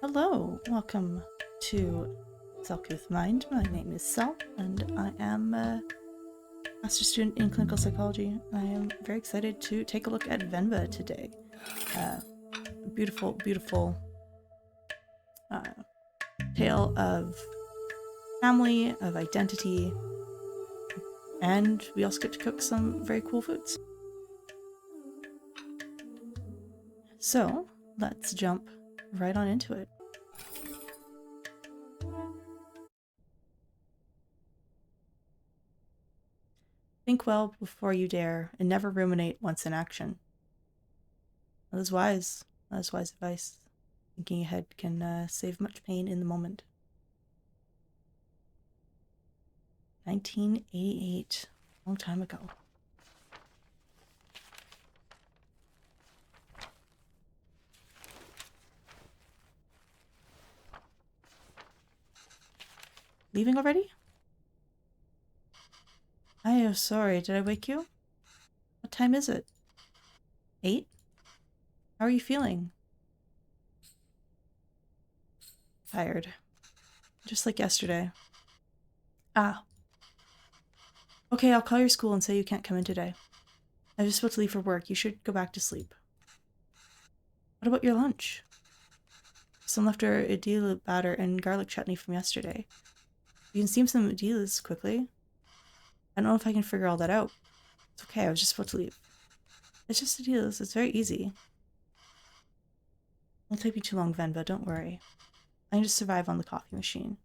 Hello, welcome to Selcouth Mind. My name is Sel, and I am a master's student in clinical psychology. I am very excited to take a look at Venba today. Beautiful, beautiful tale of family, of identity, and we also get to cook some very cool foods. So, let's jump right on into it. Think well before you dare, and never ruminate once in action. That is wise. That is wise advice. Thinking ahead can save much pain in the moment. 1988. A long time ago. Leaving already? I am sorry. Did I wake you? What time is it? 8? How are you feeling? Tired. Just like yesterday. Ah. Okay, I'll call your school and say you can't come in today. I was supposed to leave for work. You should go back to sleep. What about your lunch? Some leftover idili batter and garlic chutney from yesterday. You can steam some idilis quickly. I don't know if I can figure all that out. It's okay, I was just supposed to leave. It's just idilis. It's very easy. It won't take me too long, Venba. Don't worry. I can just survive on the coffee machine.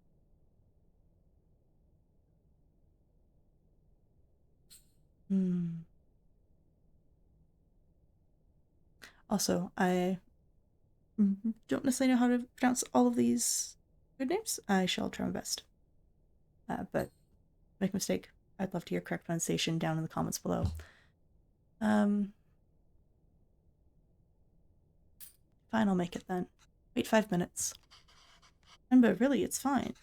Also, I don't necessarily know how to pronounce all of these food names. I shall try my best. But make a mistake, I'd love to hear correct pronunciation down in the comments below. Fine, I'll make it then. Wait 5 minutes. But really, it's fine.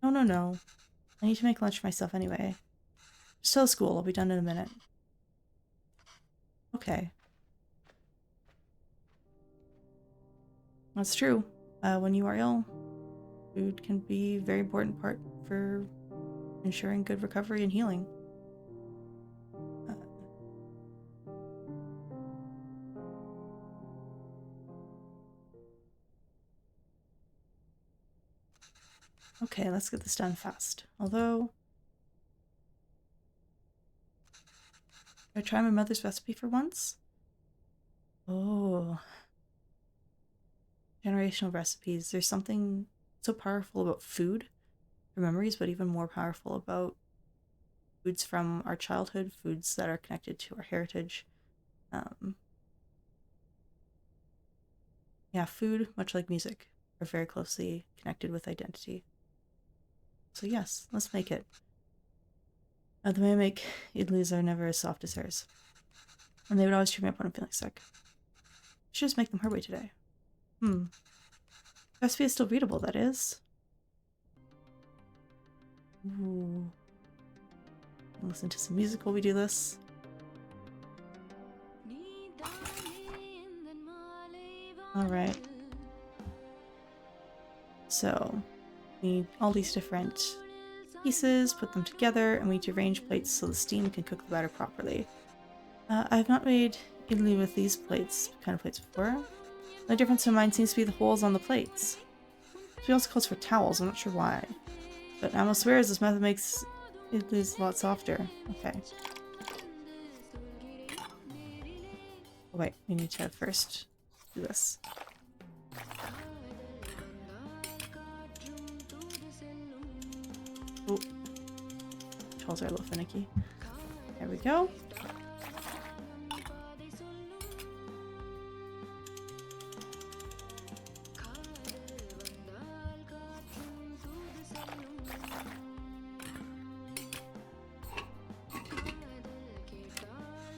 No. I need to make lunch for myself anyway. Just tell the school, I'll be done in a minute. Okay. That's true. When you are ill, food can be a very important part for ensuring good recovery and healing. Okay, let's get this done fast. Although, should I try my mother's recipe for once? Oh. Generational recipes. There's something so powerful about food for memories, but even more powerful about foods from our childhood, foods that are connected to our heritage. Yeah, food, much like music, are very closely connected with identity. So yes, let's make it. The way I make idlis are never as soft as hers. And they would always cheer me up when I'm feeling sick. I should just make them her way today. The recipe is still readable, that is. Ooh. Listen to some music while we do this. Alright. So, we need all these different pieces, put them together, and we need to arrange plates so the steam can cook the batter properly. I have not made idli with these kind of plates before. The difference in mine seems to be the holes on the plates. She also calls for towels, I'm not sure why. But Amo swears this method makes idlis a lot softer. Okay. Oh wait, we need to first do this. Oh. Controls are a little finicky. There we go.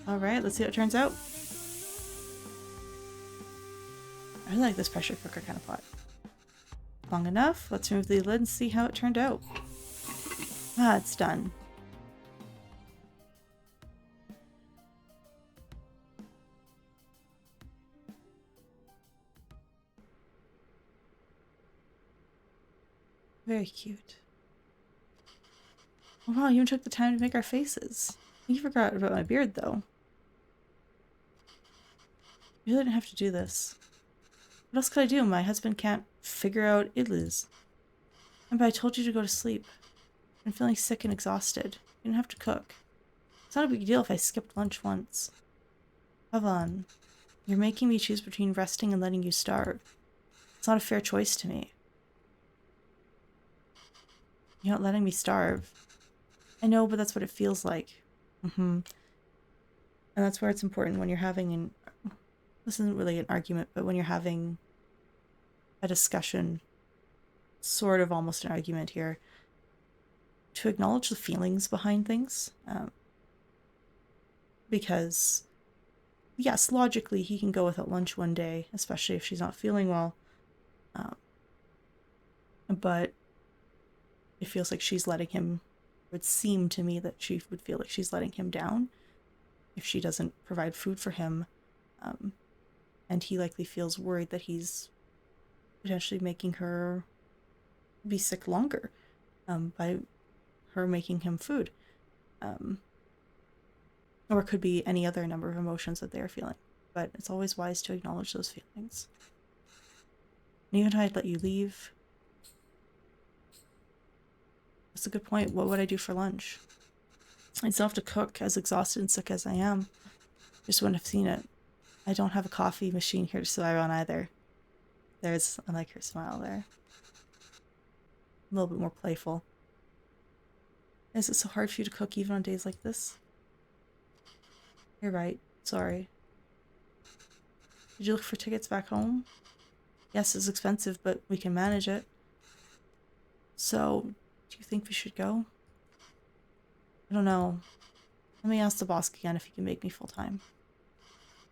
Alright, let's see how it turns out. I really like this pressure cooker kind of pot. Long enough. Let's remove the lid and see how it turned out. Ah, it's done. Very cute. Oh, wow, you even took the time to make our faces. You forgot about my beard, though. You really didn't have to do this. What else could I do? My husband can't figure out idlis. And but I told you to go to sleep. I'm feeling sick and exhausted. You didn't have to cook. It's not a big deal if I skipped lunch once. Pavan, you're making me choose between resting and letting you starve. It's not a fair choice to me. You're not letting me starve. I know, but that's what it feels like. And that's where it's important when you're having an... This isn't really an argument, but when you're having a discussion, sort of almost an argument here, to acknowledge the feelings behind things. Because, yes, logically he can go without lunch one day, especially if she's not feeling well. But it feels like she's letting him... It would seem to me that she would feel like she's letting him down if she doesn't provide food for him. And he likely feels worried that he's potentially making her be sick longer by her making him food. Or it could be any other number of emotions that they are feeling. But it's always wise to acknowledge those feelings. And even if I'd let you leave... That's a good point. What would I do for lunch? I'd still have to cook, as exhausted and sick as I am. Just wouldn't have seen it. I don't have a coffee machine here to survive on either. I like her smile there. A little bit more playful. Is it so hard for you to cook even on days like this? You're right. Sorry. Did you look for tickets back home? Yes, it's expensive, but we can manage it. So, do you think we should go? I don't know. Let me ask the boss again if he can make me full-time.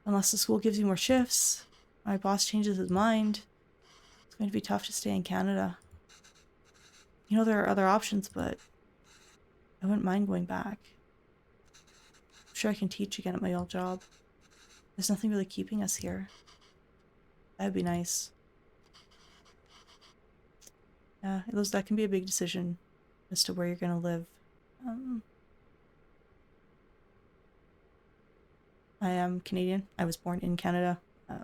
Unless the school gives you more shifts, my boss changes his mind. It's going to be tough to stay in Canada. You know, there are other options, but I wouldn't mind going back. I'm sure I can teach again at my old job. There's nothing really keeping us here. That would be nice. Yeah, that can be a big decision as to where you're going to live. I am Canadian. I was born in Canada. A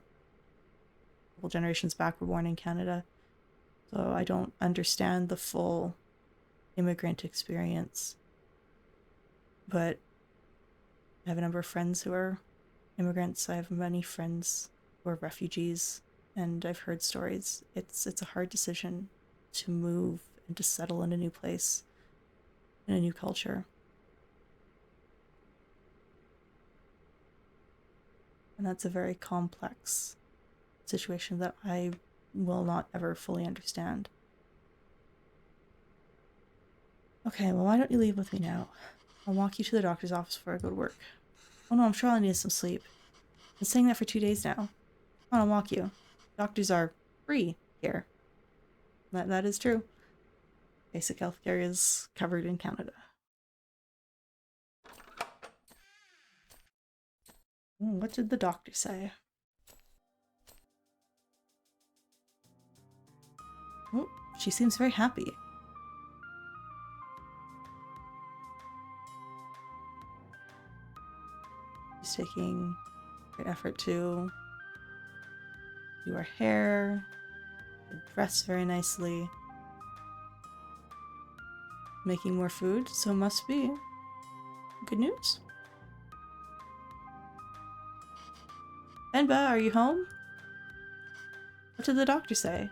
couple generations back were born in Canada. So I don't understand the full immigrant experience. But I have a number of friends who are immigrants. I have many friends who are refugees. And I've heard stories. It's a hard decision to move and to settle in a new place, in a new culture. And that's a very complex situation that I will not ever fully understand. Okay, well, why don't you leave with me now? I'll walk you to the doctor's office before I go to work. Oh no, I'm sure I'll need some sleep. I've been saying that for 2 days now. Come on, I'll walk you. Doctors are free here. That is true. Basic healthcare is covered in Canada. What did the doctor say? Oh, she seems very happy. She's taking great effort to do her hair, dress very nicely, making more food, so must be good news. Venba, are you home? What did the doctor say?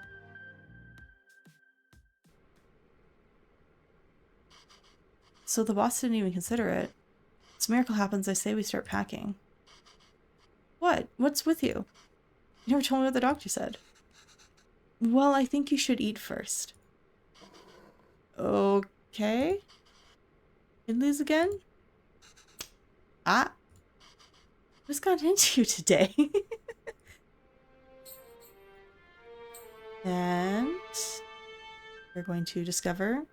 So the boss didn't even consider it. This miracle happens, I say we start packing. What? What's with you? You never told me what the doctor said. Well, I think you should eat first. Okay. Idlis again? What's gotten into you today? And we're going to discover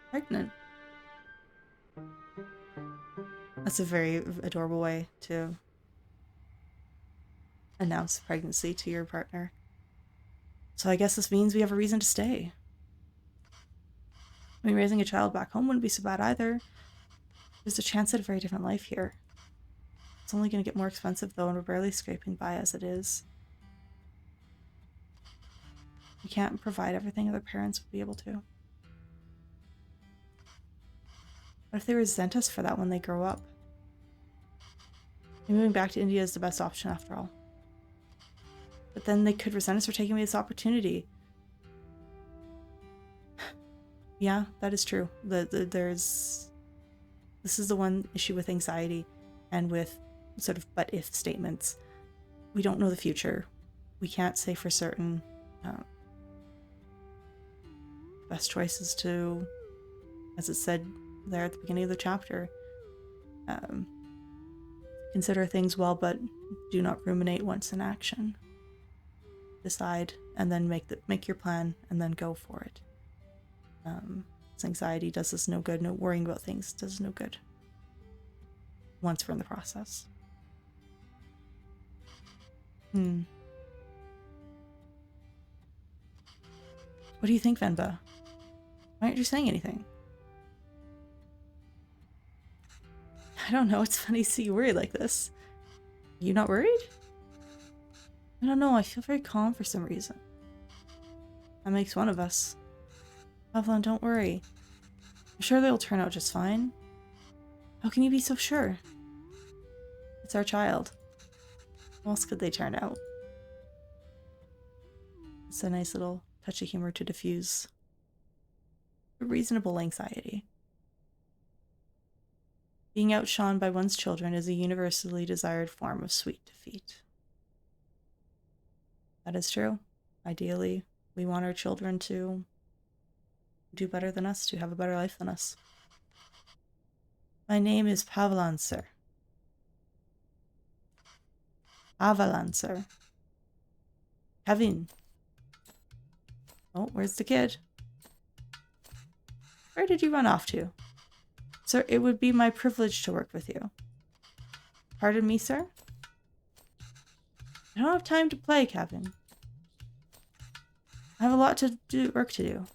pregnant. That's a very adorable way to announce pregnancy to your partner. So I guess this means we have a reason to stay. I mean, raising a child back home wouldn't be so bad either. There's a chance at a very different life here. It's only going to get more expensive though, and we're barely scraping by as it is. We can't provide everything other parents would be able to. What if they resent us for that when they grow up? Maybe moving back to India is the best option after all. But then they could resent us for taking away this opportunity. Yeah, that is true. This is the one issue with anxiety and with sort of but if statements. We don't know the future. We can't say for certain. Best choice is to, as it said there at the beginning of the chapter, consider things well, but do not ruminate once in action. Decide and then make your plan and then go for it. Anxiety does us no good. No worrying about things does us no good once we're in the process. What do you think, Venba? Why aren't you saying anything? I don't know. It's funny to see you worried like this. You not worried? I don't know. I feel very calm for some reason. That makes one of us. Avalon, don't worry. I'm sure they'll turn out just fine. How can you be so sure? It's our child. How else could they turn out? It's a nice little touch of humor to diffuse a reasonable anxiety. Being outshone by one's children is a universally desired form of sweet defeat. That is true. Ideally, we want our children to do better than us, to have a better life than us. My name is Pavlan, sir. Avalan, sir. Kevin. Oh, where's the kid? Where did you run off to? Sir, it would be my privilege to work with you. Pardon me, sir? I don't have time to play, Kevin. I have a lot to do, work to do.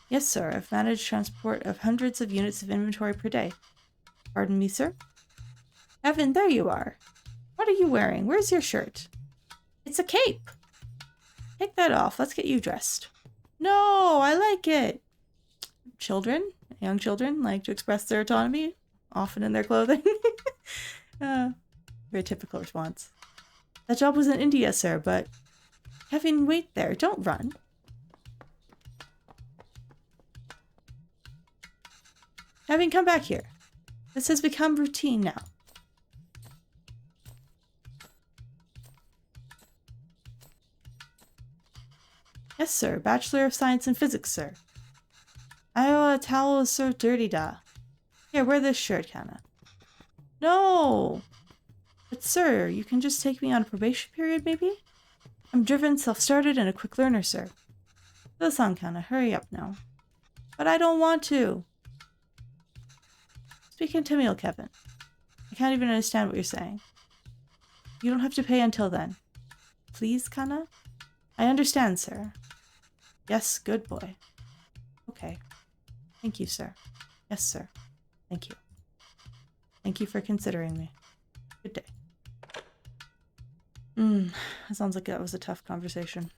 Yes, sir. I've managed transport of hundreds of units of inventory per day. Pardon me, sir? Evan, there you are. What are you wearing? Where's your shirt? It's a cape. Take that off. Let's get you dressed. No, I like it. Children, young children, like to express their autonomy, often in their clothing. Very typical response. That job was in India, sir, but... Kevin, wait there. Don't run. Kevin, come back here. This has become routine now. Yes, sir. Bachelor of Science in Physics, sir. Iowa towel is so dirty, da. Here, wear this shirt, Kana. No! But sir, you can just take me on a probation period, maybe? I'm driven, self-started, and a quick learner, sir. Go-san, Kana. Hurry up now. But I don't want to. Speak in Tamil, Kevin. I can't even understand what you're saying. You don't have to pay until then. Please, Kana? I understand, sir. Yes, good boy. Okay. Thank you, sir. Yes, sir. Thank you. Thank you for considering me. Good day. That sounds like that was a tough conversation.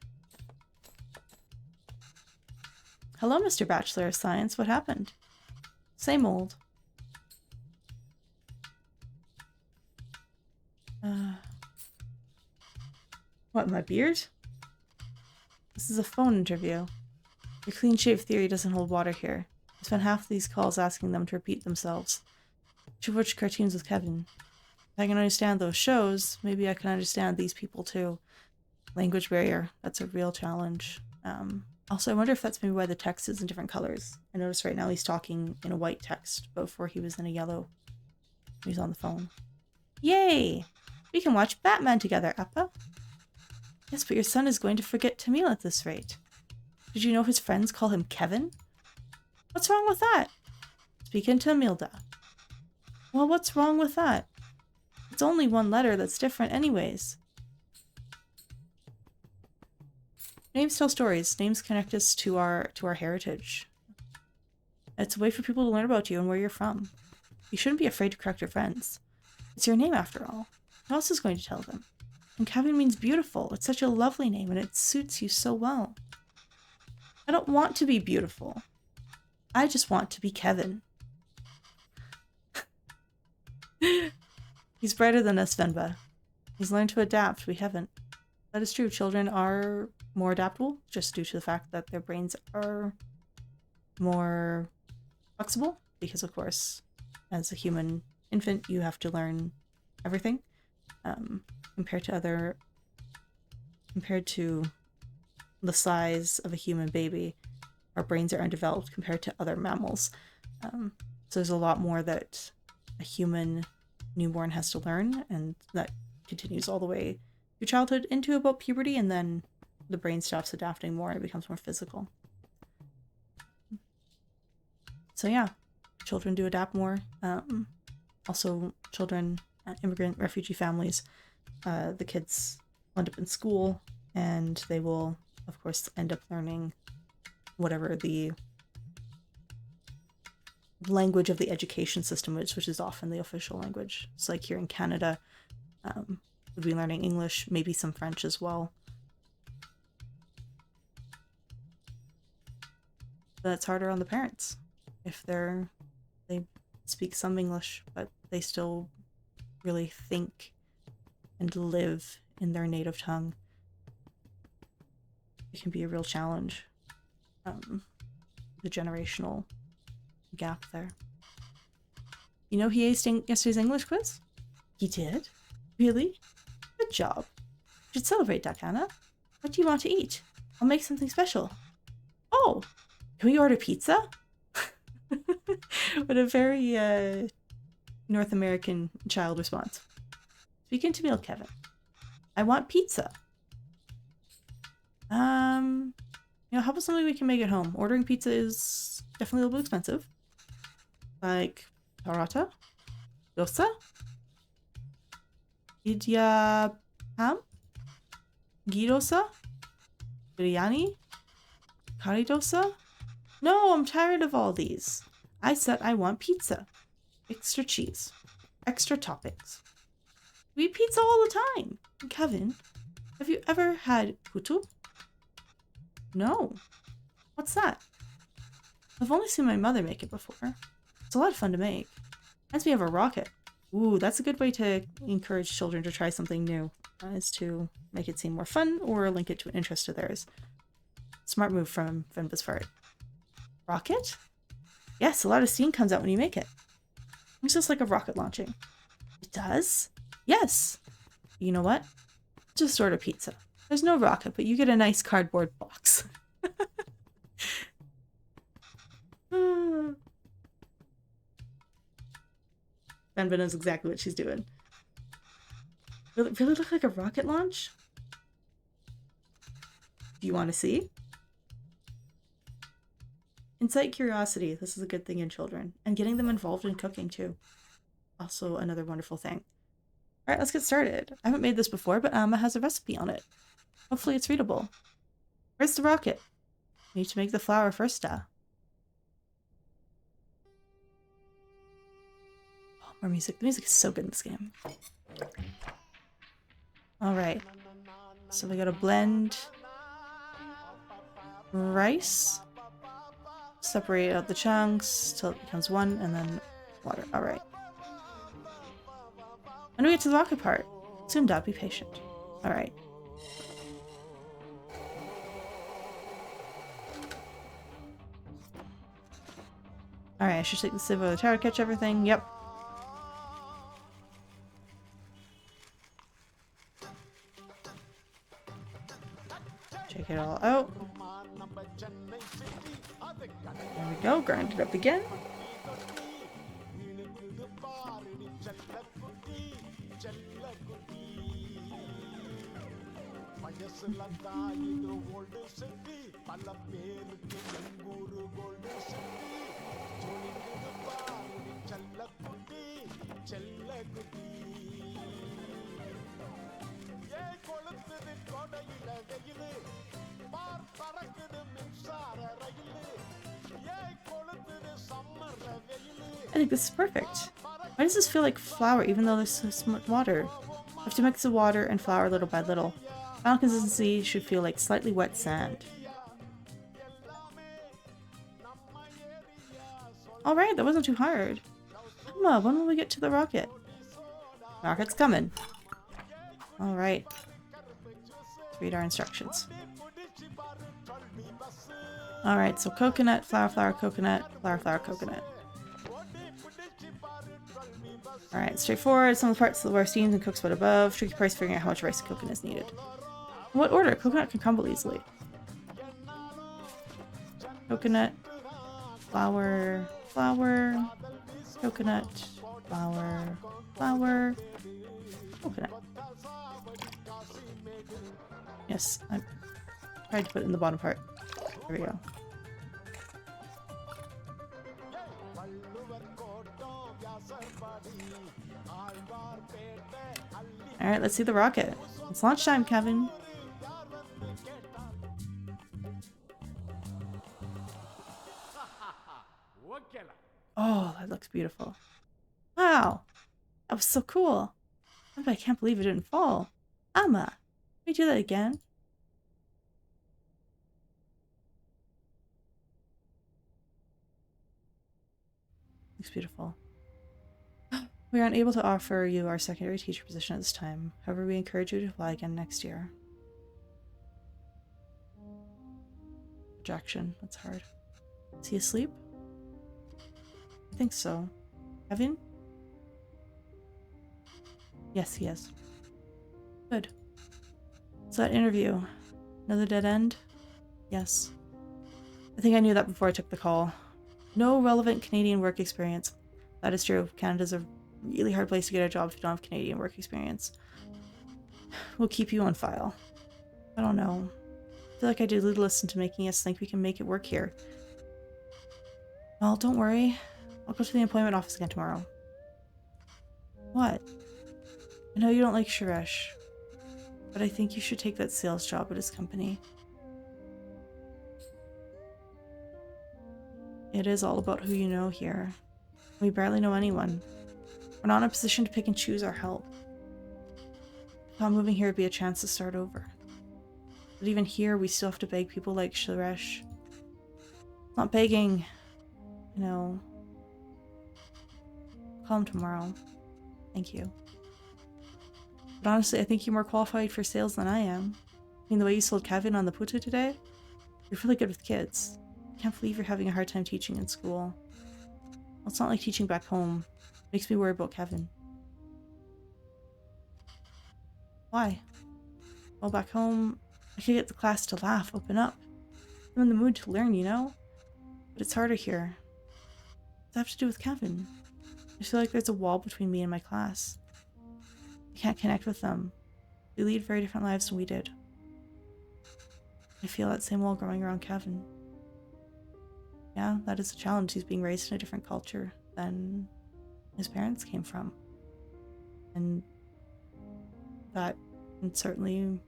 Hello, Mr. Bachelor of Science. What happened? Same old. What, my beard? This is a phone interview. Your clean-shave theory doesn't hold water here. I spent half of these calls asking them to repeat themselves. Should watch cartoons with Kevin. If I can understand those shows, maybe I can understand these people too. Language barrier. That's a real challenge. Also, I wonder if that's maybe why the text is in different colors. I notice right now he's talking in a white text, but before he was in a yellow. He's on the phone. Yay! We can watch Batman together, Appa. Yes, but your son is going to forget Tamil at this rate. Did you know his friends call him Kevin? What's wrong with that? Speak in Tamil, da. Well, what's wrong with that? It's only one letter that's different anyways. Names tell stories. Names connect us to our heritage. It's a way for people to learn about you and where you're from. You shouldn't be afraid to correct your friends. It's your name after all. Who else is going to tell them? And Kevin means beautiful. It's such a lovely name and it suits you so well. I don't want to be beautiful. I just want to be Kevin. He's brighter than us, Venba. He's learned to adapt. We haven't. That is true. Children are more adaptable just due to the fact that their brains are more flexible. Because, of course, as a human infant, you have to learn everything. Compared to the size of a human baby, our brains are undeveloped compared to other mammals. So there's a lot more that a human newborn has to learn, and that continues all the way through childhood into about puberty, and then the brain stops adapting more and it becomes more physical. So yeah, children do adapt more. Also, children, immigrant, refugee families, the kids end up in school, and they will, of course, end up learning whatever the language of the education system is, which is often the official language. So like here in Canada, we'd be learning English, maybe some French as well. But it's harder on the parents if they speak some English, but they still really think and live in their native tongue. It can be a real challenge. The generational gap there. You know, he aced yesterday's English quiz? He did? Really? Good job. You should celebrate, Dakana. What do you want to eat? I'll make something special. Oh! Can we order pizza? What a very North American child response. Speaking to meal, Kevin. I want pizza. You know, how about something we can make at home? Ordering pizza is definitely a little bit expensive. Like paratha, dosa, idiyappam, ghee dosa, biryani, kari dosa. No, I'm tired of all these. I said I want pizza. Extra cheese. Extra toppings. We eat pizza all the time. Kevin, have you ever had putu? No. What's that? I've only seen my mother make it before. It's a lot of fun to make. Reminds me of a rocket. Ooh, that's a good way to encourage children to try something new, is to make it seem more fun or link it to an interest of theirs. Smart move from Venba's part. Rocket? Yes, a lot of steam comes out when you make it. It's just like a rocket launching. It does? Yes. You know what? Just order pizza. There's no rocket, but you get a nice cardboard box. Venba knows exactly what she's doing. Will it really look like a rocket launch? Do you want to see? Incite curiosity. This is a good thing in children. And getting them involved in cooking, too. Also another wonderful thing. Alright, let's get started. I haven't made this before, but Amma has a recipe on it. Hopefully it's readable. Where's the rocket? We need to make the flour first, Oh, more music. The music is so good in this game. Alright. So we gotta blend rice. Separate out the chunks till it becomes one, and then water. Alright. When do we get to the rocket part? Soon, Dad. Be patient. Alright. Alright, I should take the sieve over the tower to catch everything. Yep. Check it all out. There we go, grind it up again. I think this is perfect. Why does this feel like flour even though there's so much water? I have to mix the water and flour little by little. Final consistency should feel like slightly wet sand. Alright, that wasn't too hard. Emma, when will we get to the rocket? Rocket's coming. Alright. Let's read our instructions. Alright, so coconut, flour, flour, coconut, flour, flour, coconut. Alright, straightforward. Some of the parts of the ware steams and cooks but above. Tricky part is figuring out how much rice and coconut is needed. In what order? Coconut can crumble easily. Coconut, flour, flour, coconut, flour, flour, coconut. Yes, I tried to put it in the bottom part. There we go. Alright, let's see the rocket. It's launch time, Kevin. Oh, that looks beautiful. Wow! That was so cool. I can't believe it didn't fall. Amma, can we do that again? Looks beautiful. We are unable to offer you our secondary teacher position at this time. However, we encourage you to apply again next year. Rejection. That's hard. Is he asleep? I think so. Kevin? Yes, he is. Good. So that interview. Another dead end? Yes. I think I knew that before I took the call. No relevant Canadian work experience. That is true. Canada's a really hard place to get a job if you don't have Canadian work experience. We'll keep you on file. I don't know. I feel like I did little listen to making us think we can make it work here. Well, don't worry. I'll go to the employment office again tomorrow. What? I know you don't like Suresh, but I think you should take that sales job at his company. It is all about who you know here. We barely know anyone. We're not in a position to pick and choose our help. Thought moving here would be a chance to start over. But even here, we still have to beg people like Suresh. Not begging. You know. Call him tomorrow. Thank you. But honestly, I think you're more qualified for sales than I am. I mean, the way you sold Kevin on the putu today, you're really good with kids. I can't believe you're having a hard time teaching in school. Well, it's not like teaching back home. It makes me worry about Kevin. Why? Well, back home, I could get the class to laugh, open up. I'm in the mood to learn, you know? But it's harder here. What does that have to do with Kevin? I feel like there's a wall between me and my class. I can't connect with them. They lead very different lives than we did. I feel that same wall growing around Kevin. Yeah, that is a challenge. He's being raised in a different culture than his parents came from. And that can certainly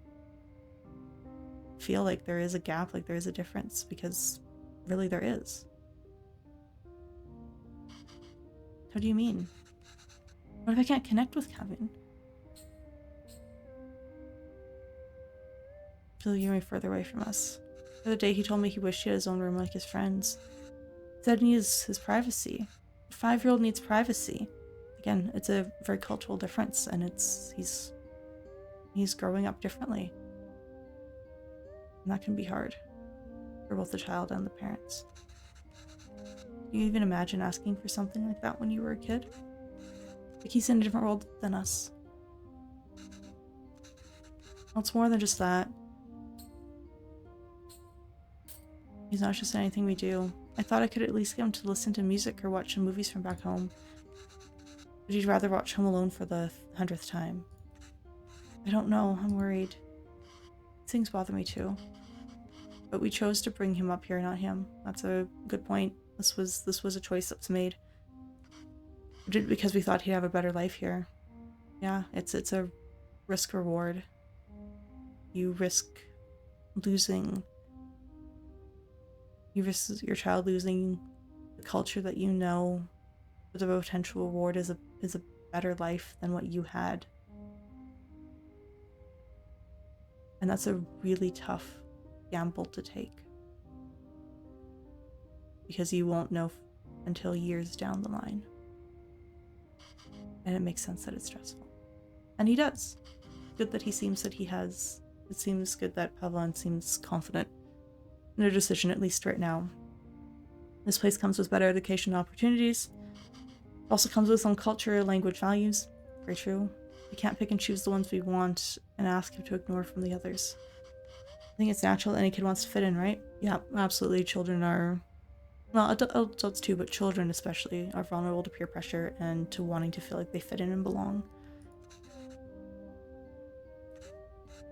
feel like there is a gap, like there is a difference, because really there is. How do you mean? What if I can't connect with Kevin? I feel like you're way further away from us. The other day he told me he wished he had his own room like his friends. He said he needs his privacy. A 5-year-old needs privacy. Again, it's a very cultural difference, and he's growing up differently. And that can be hard for both the child and the parents. Can you even imagine asking for something like that when you were a kid? Like, he's in a different world than us. Well, it's more than just that. He's not just anything we do. I thought I could at least get him to listen to music or watch some movies from back home. But he'd rather watch Home Alone for the 100th time. I don't know, I'm worried. These things bother me too. But we chose to bring him up here, not him. That's a good point. This was a choice that was made. We did it because we thought he'd have a better life here. Yeah, it's a risk reward. you risk losing. You risk your child losing the culture that you know, but the potential reward is a better life than what you had. And that's a really tough gamble to take. Because you won't know until years down the line. And it makes sense that it's stressful. And he does. Good that he seems that he has. It seems good that Pavlan seems confident in their decision, at least right now. This place comes with better education opportunities. It also comes with some culture, language, values. Very true. We can't pick and choose the ones we want and ask him to ignore from the others. I think it's natural any kid wants to fit in, right? Yeah, absolutely. Children are... Well, adults too, but children especially are vulnerable to peer pressure and to wanting to feel like they fit in and belong.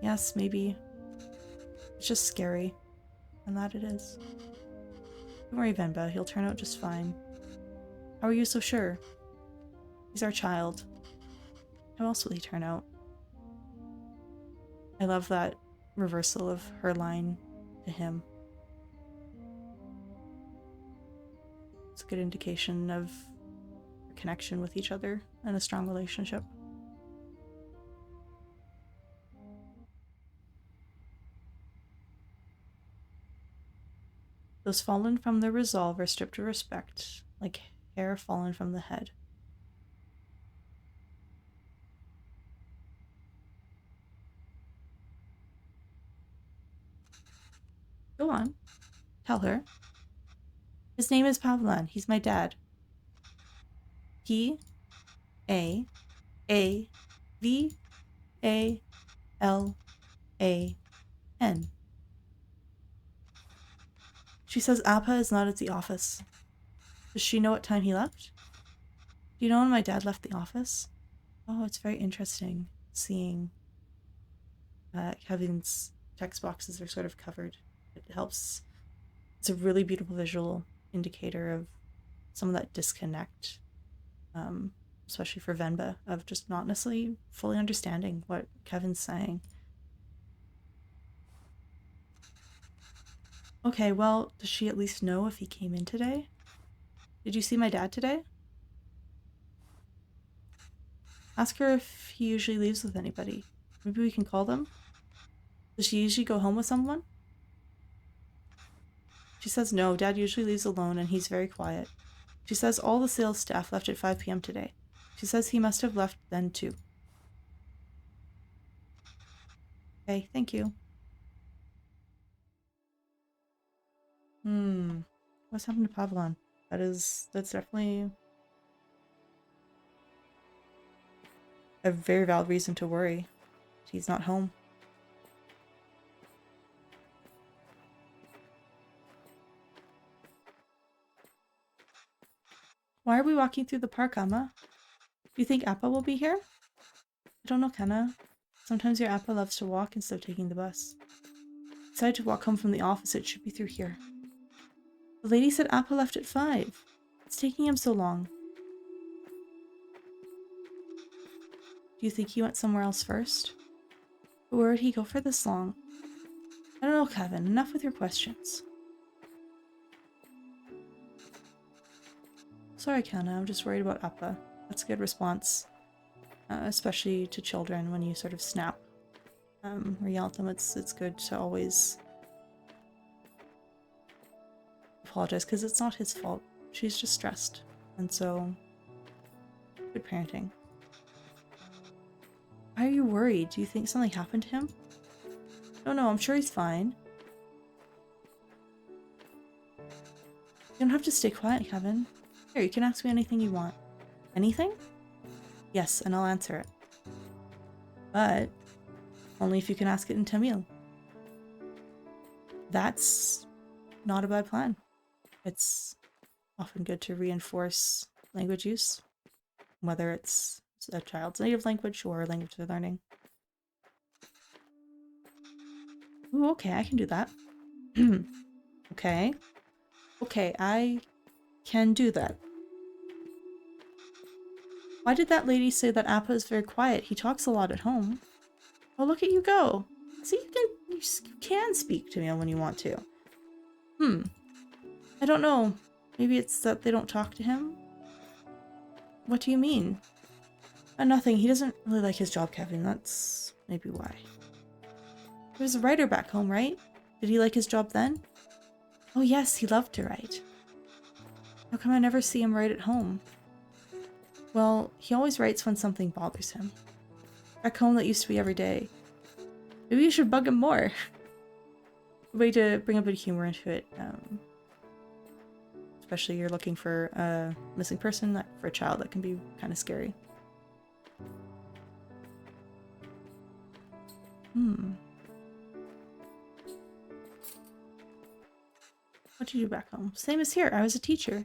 Yes, maybe. It's just scary. And that it is. Don't worry, Venba. He'll turn out just fine. How are you so sure? He's our child. How else will he turn out? I love that reversal of her line to him. It's a good indication of a connection with each other and a strong relationship. Those fallen from their resolve are stripped of respect, like hair fallen from the head. Go on. Tell her. His name is Pavlan. He's my dad. P A A V A L A N. She says Appa is not at the office. Does she know what time he left? Do you know when my dad left the office? Oh, it's very interesting seeing Kevin's text boxes are sort of covered. It helps. It's a really beautiful visual indicator of some of that disconnect, especially for Venba, of just not necessarily fully understanding what Kevin's saying. Okay, well, does she at least know if he came in today? Did you see my dad today? Ask her if he usually leaves with anybody. Maybe we can call them? Does she usually go home with someone? She says no, Dad usually leaves alone and he's very quiet. She says all the sales staff left at 5 p.m. today. She says he must have left then too. Okay, thank you. What's happened to Pavlan? That's definitely a very valid reason to worry. He's not home. Why are we walking through the park, Amma? Do you think Appa will be here? I don't know, Kenna. Sometimes your Appa loves to walk instead of taking the bus. Decided to walk home from the office. It should be through here. The lady said Appa left at 5. It's taking him so long. Do you think he went somewhere else first? But where would he go for this long? I don't know, Kevin. Enough with your questions. Sorry, Kenna. I'm just worried about Appa. That's a good response. Especially to children when you sort of snap or yell at them. It's good to always apologize because it's not his fault. She's just stressed. And so, good parenting. Why are you worried? Do you think something happened to him? No, I'm sure he's fine. You don't have to stay quiet, Kevin. Here, you can ask me anything you want. Anything? Yes, and I'll answer it. But only if you can ask it in Tamil. That's not a bad plan. It's often good to reinforce language use, whether it's a child's native language or a language they're learning. Ooh, okay, I can do that. Okay, I can do that. Why did that lady say that Appa is very quiet? He talks a lot at home. Oh, look at you go. So you can speak to me when you want to. I don't know. Maybe it's that they don't talk to him? What do you mean? Nothing. He doesn't really like his job, Kevin. That's maybe why. He was a writer back home, right? Did he like his job then? Oh yes, he loved to write. How come I never see him write at home? Well, he always writes when something bothers him. Back home, that used to be every day. Maybe you should bug him more. A way to bring a bit of humor into it. Especially you're looking for a missing person, for a child, that can be kind of scary. What did you do back home? Same as here. I was a teacher.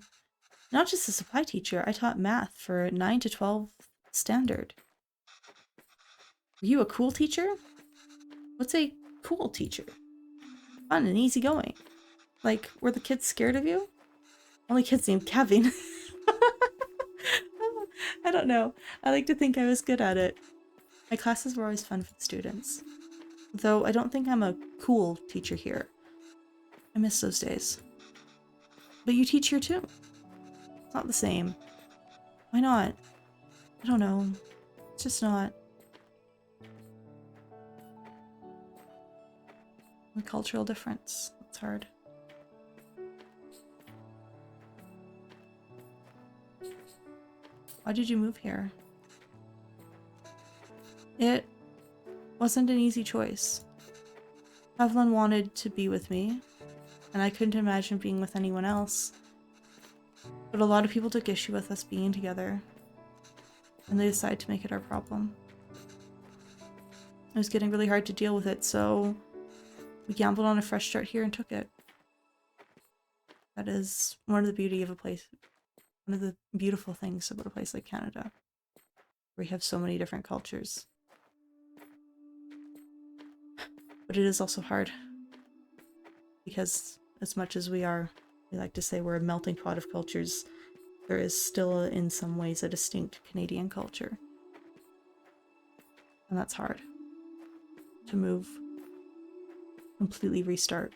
Not just a supply teacher. I taught math for 9 to 12 standard. Were you a cool teacher? What's a cool teacher? Fun and easygoing. Like, were the kids scared of you? Only kids named Kevin. I don't know. I like to think I was good at it. My classes were always fun for the students. Though I don't think I'm a cool teacher here. I miss those days. But you teach here too. It's not the same. Why not? I don't know. It's just not. The cultural difference. It's hard. Why did you move here? It wasn't an easy choice. Evelyn wanted to be with me, and I couldn't imagine being with anyone else. But a lot of people took issue with us being together, and they decided to make it our problem. It was getting really hard to deal with it, so we gambled on a fresh start here and took it. That is one of the beautiful things about a place like Canada, where we have so many different cultures. But it is also hard, because as much as we like to say we're a melting pot of cultures, there is still, in some ways, a distinct Canadian culture. And that's hard. To move. Completely restart.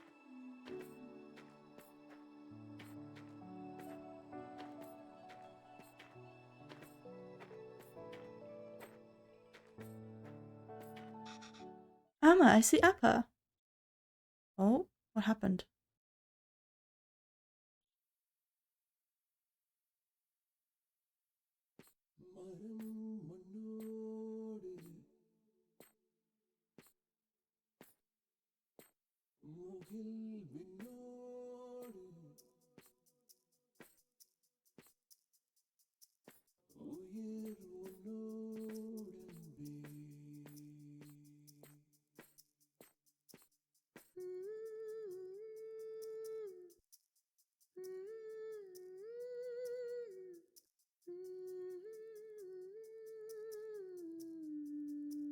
Amma, I see Appa. Oh, what happened?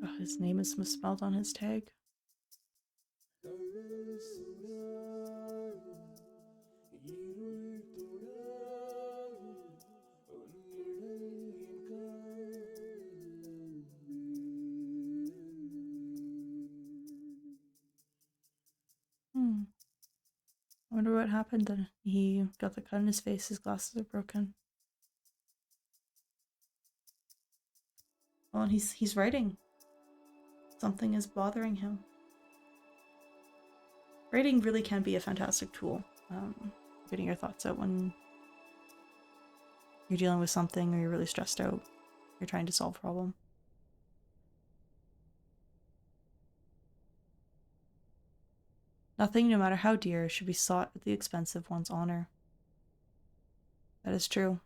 Oh, his name is misspelled on his tag. I wonder what happened then. He got the cut in his face, his glasses are broken. Well, and he's writing. Something is bothering him. Writing really can be a fantastic tool. Getting your thoughts out when you're dealing with something or you're really stressed out. You're trying to solve a problem. Nothing, no matter how dear, should be sought at the expense of one's honor. That is true.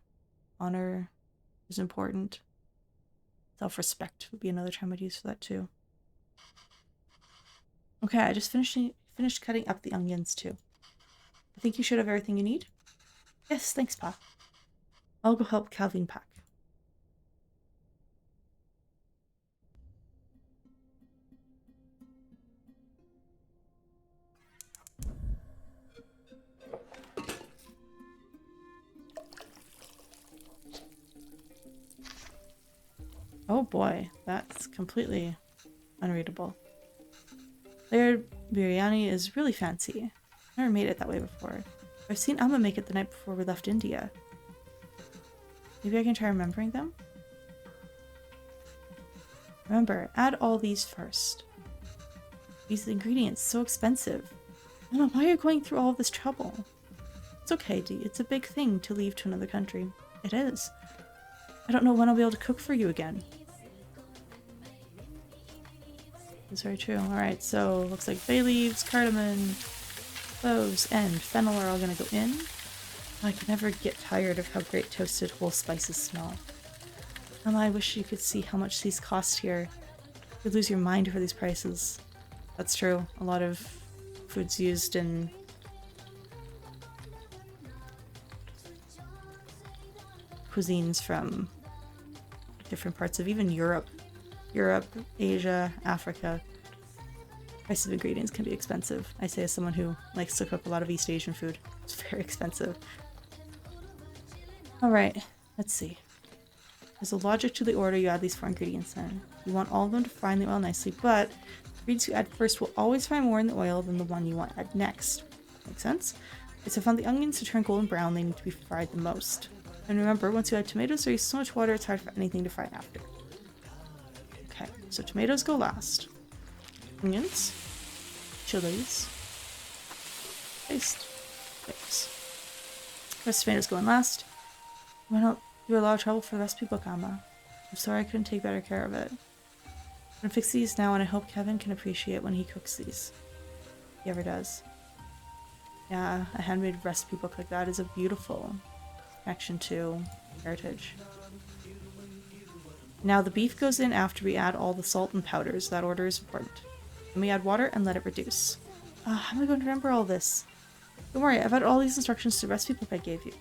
Honor is important. Self-respect would be another term I'd use for that too. Okay, I just finished cutting up the onions too. I think you should have everything you need. Yes, thanks, Pa. I'll go help Calvin pack. Oh boy, that's completely unreadable. Layered biryani is really fancy. I've never made it that way before. I've seen Amma make it the night before we left India. Maybe I can try remembering them? Remember, add all these first. These ingredients, so expensive. Amma, why are you going through all of this trouble? It's okay, Dee. It's a big thing to leave to another country. It is. I don't know when I'll be able to cook for you again. That's very true. Alright, so looks like bay leaves, cardamom, cloves, and fennel are all gonna go in. I can never get tired of how great toasted whole spices smell. I wish you could see how much these cost here. You'd lose your mind for these prices. That's true. A lot of foods used in cuisines from different parts of even Europe, Asia, Africa. Price of ingredients can be expensive. I say as someone who likes to cook a lot of East Asian food. It's very expensive. Alright, let's see. There's a logic to the order you add these 4 ingredients in. You want all of them to fry in the oil nicely, but the ingredients you add first will always fry more in the oil than the one you want to add next. Make sense? It's if I found the onions to turn golden brown, they need to be fried the most. And remember, once you add tomatoes, there is so much water it's hard for anything to fry after. Okay, so tomatoes go last. Onions. Chilies. Paste. Mix. Rest tomatoes go in last. Why not do a lot of trouble for the recipe book, Amma? I'm sorry I couldn't take better care of it. I'm gonna fix these now, and I hope Kevin can appreciate when he cooks these. If he ever does. Yeah, a handmade recipe book like that is a beautiful connection to heritage. Now the beef goes in after we add all the salt and powders. That order is important. Then we add water and let it reduce. How am I going to remember all this? Don't worry, I've added all these instructions to the recipe book I gave you.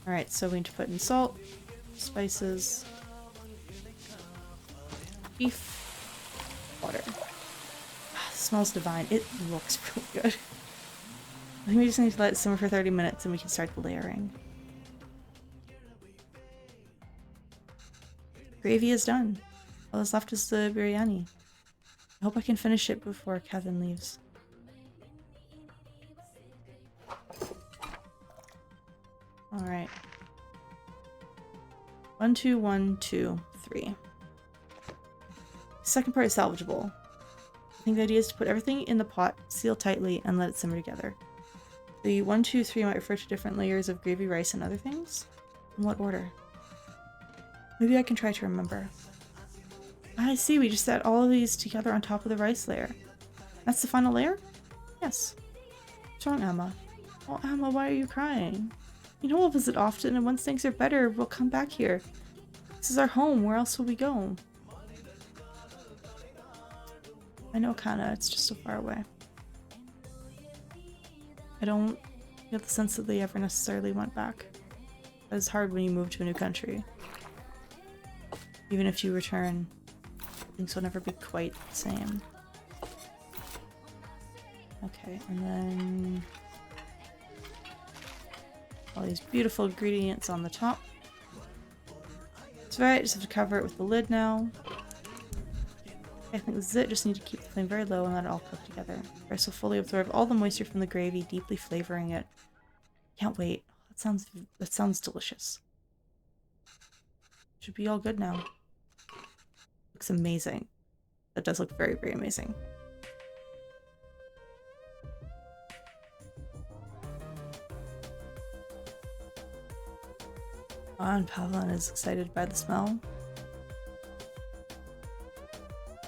Alright, so we need to put in salt, spices, beef, water. It smells divine. It looks really good. I think we just need to let it simmer for 30 minutes and we can start the layering. Gravy is done. All that's left is the biryani. I hope I can finish it before Kevin leaves. Alright. 1, 2, 1, 2, 3. Second part is salvageable. I think the idea is to put everything in the pot, seal tightly, and let it simmer together. The 1, 2, 3 might refer to different layers of gravy, rice, and other things. In what order? Maybe I can try to remember. I see, we just add all of these together on top of the rice layer. That's the final layer? Yes. What's wrong, Amma? Oh, Amma, why are you crying? You know we'll visit often, and once things are better, we'll come back here. This is our home. Where else will we go? I know, kinda. It's just so far away. I don't get the sense that they ever necessarily went back. It's hard when you move to a new country. Even if you return, things will never be quite the same. Okay, and then all these beautiful ingredients on the top. That's right, just have to cover it with the lid now. I think this is it. Just need to keep the flame very low and let it all cook together. Rice will fully absorb all the moisture from the gravy, deeply flavoring it. Can't wait. That sounds delicious. Should be all good now. Looks amazing. That does look very, very amazing. And Pavlin is excited by the smell.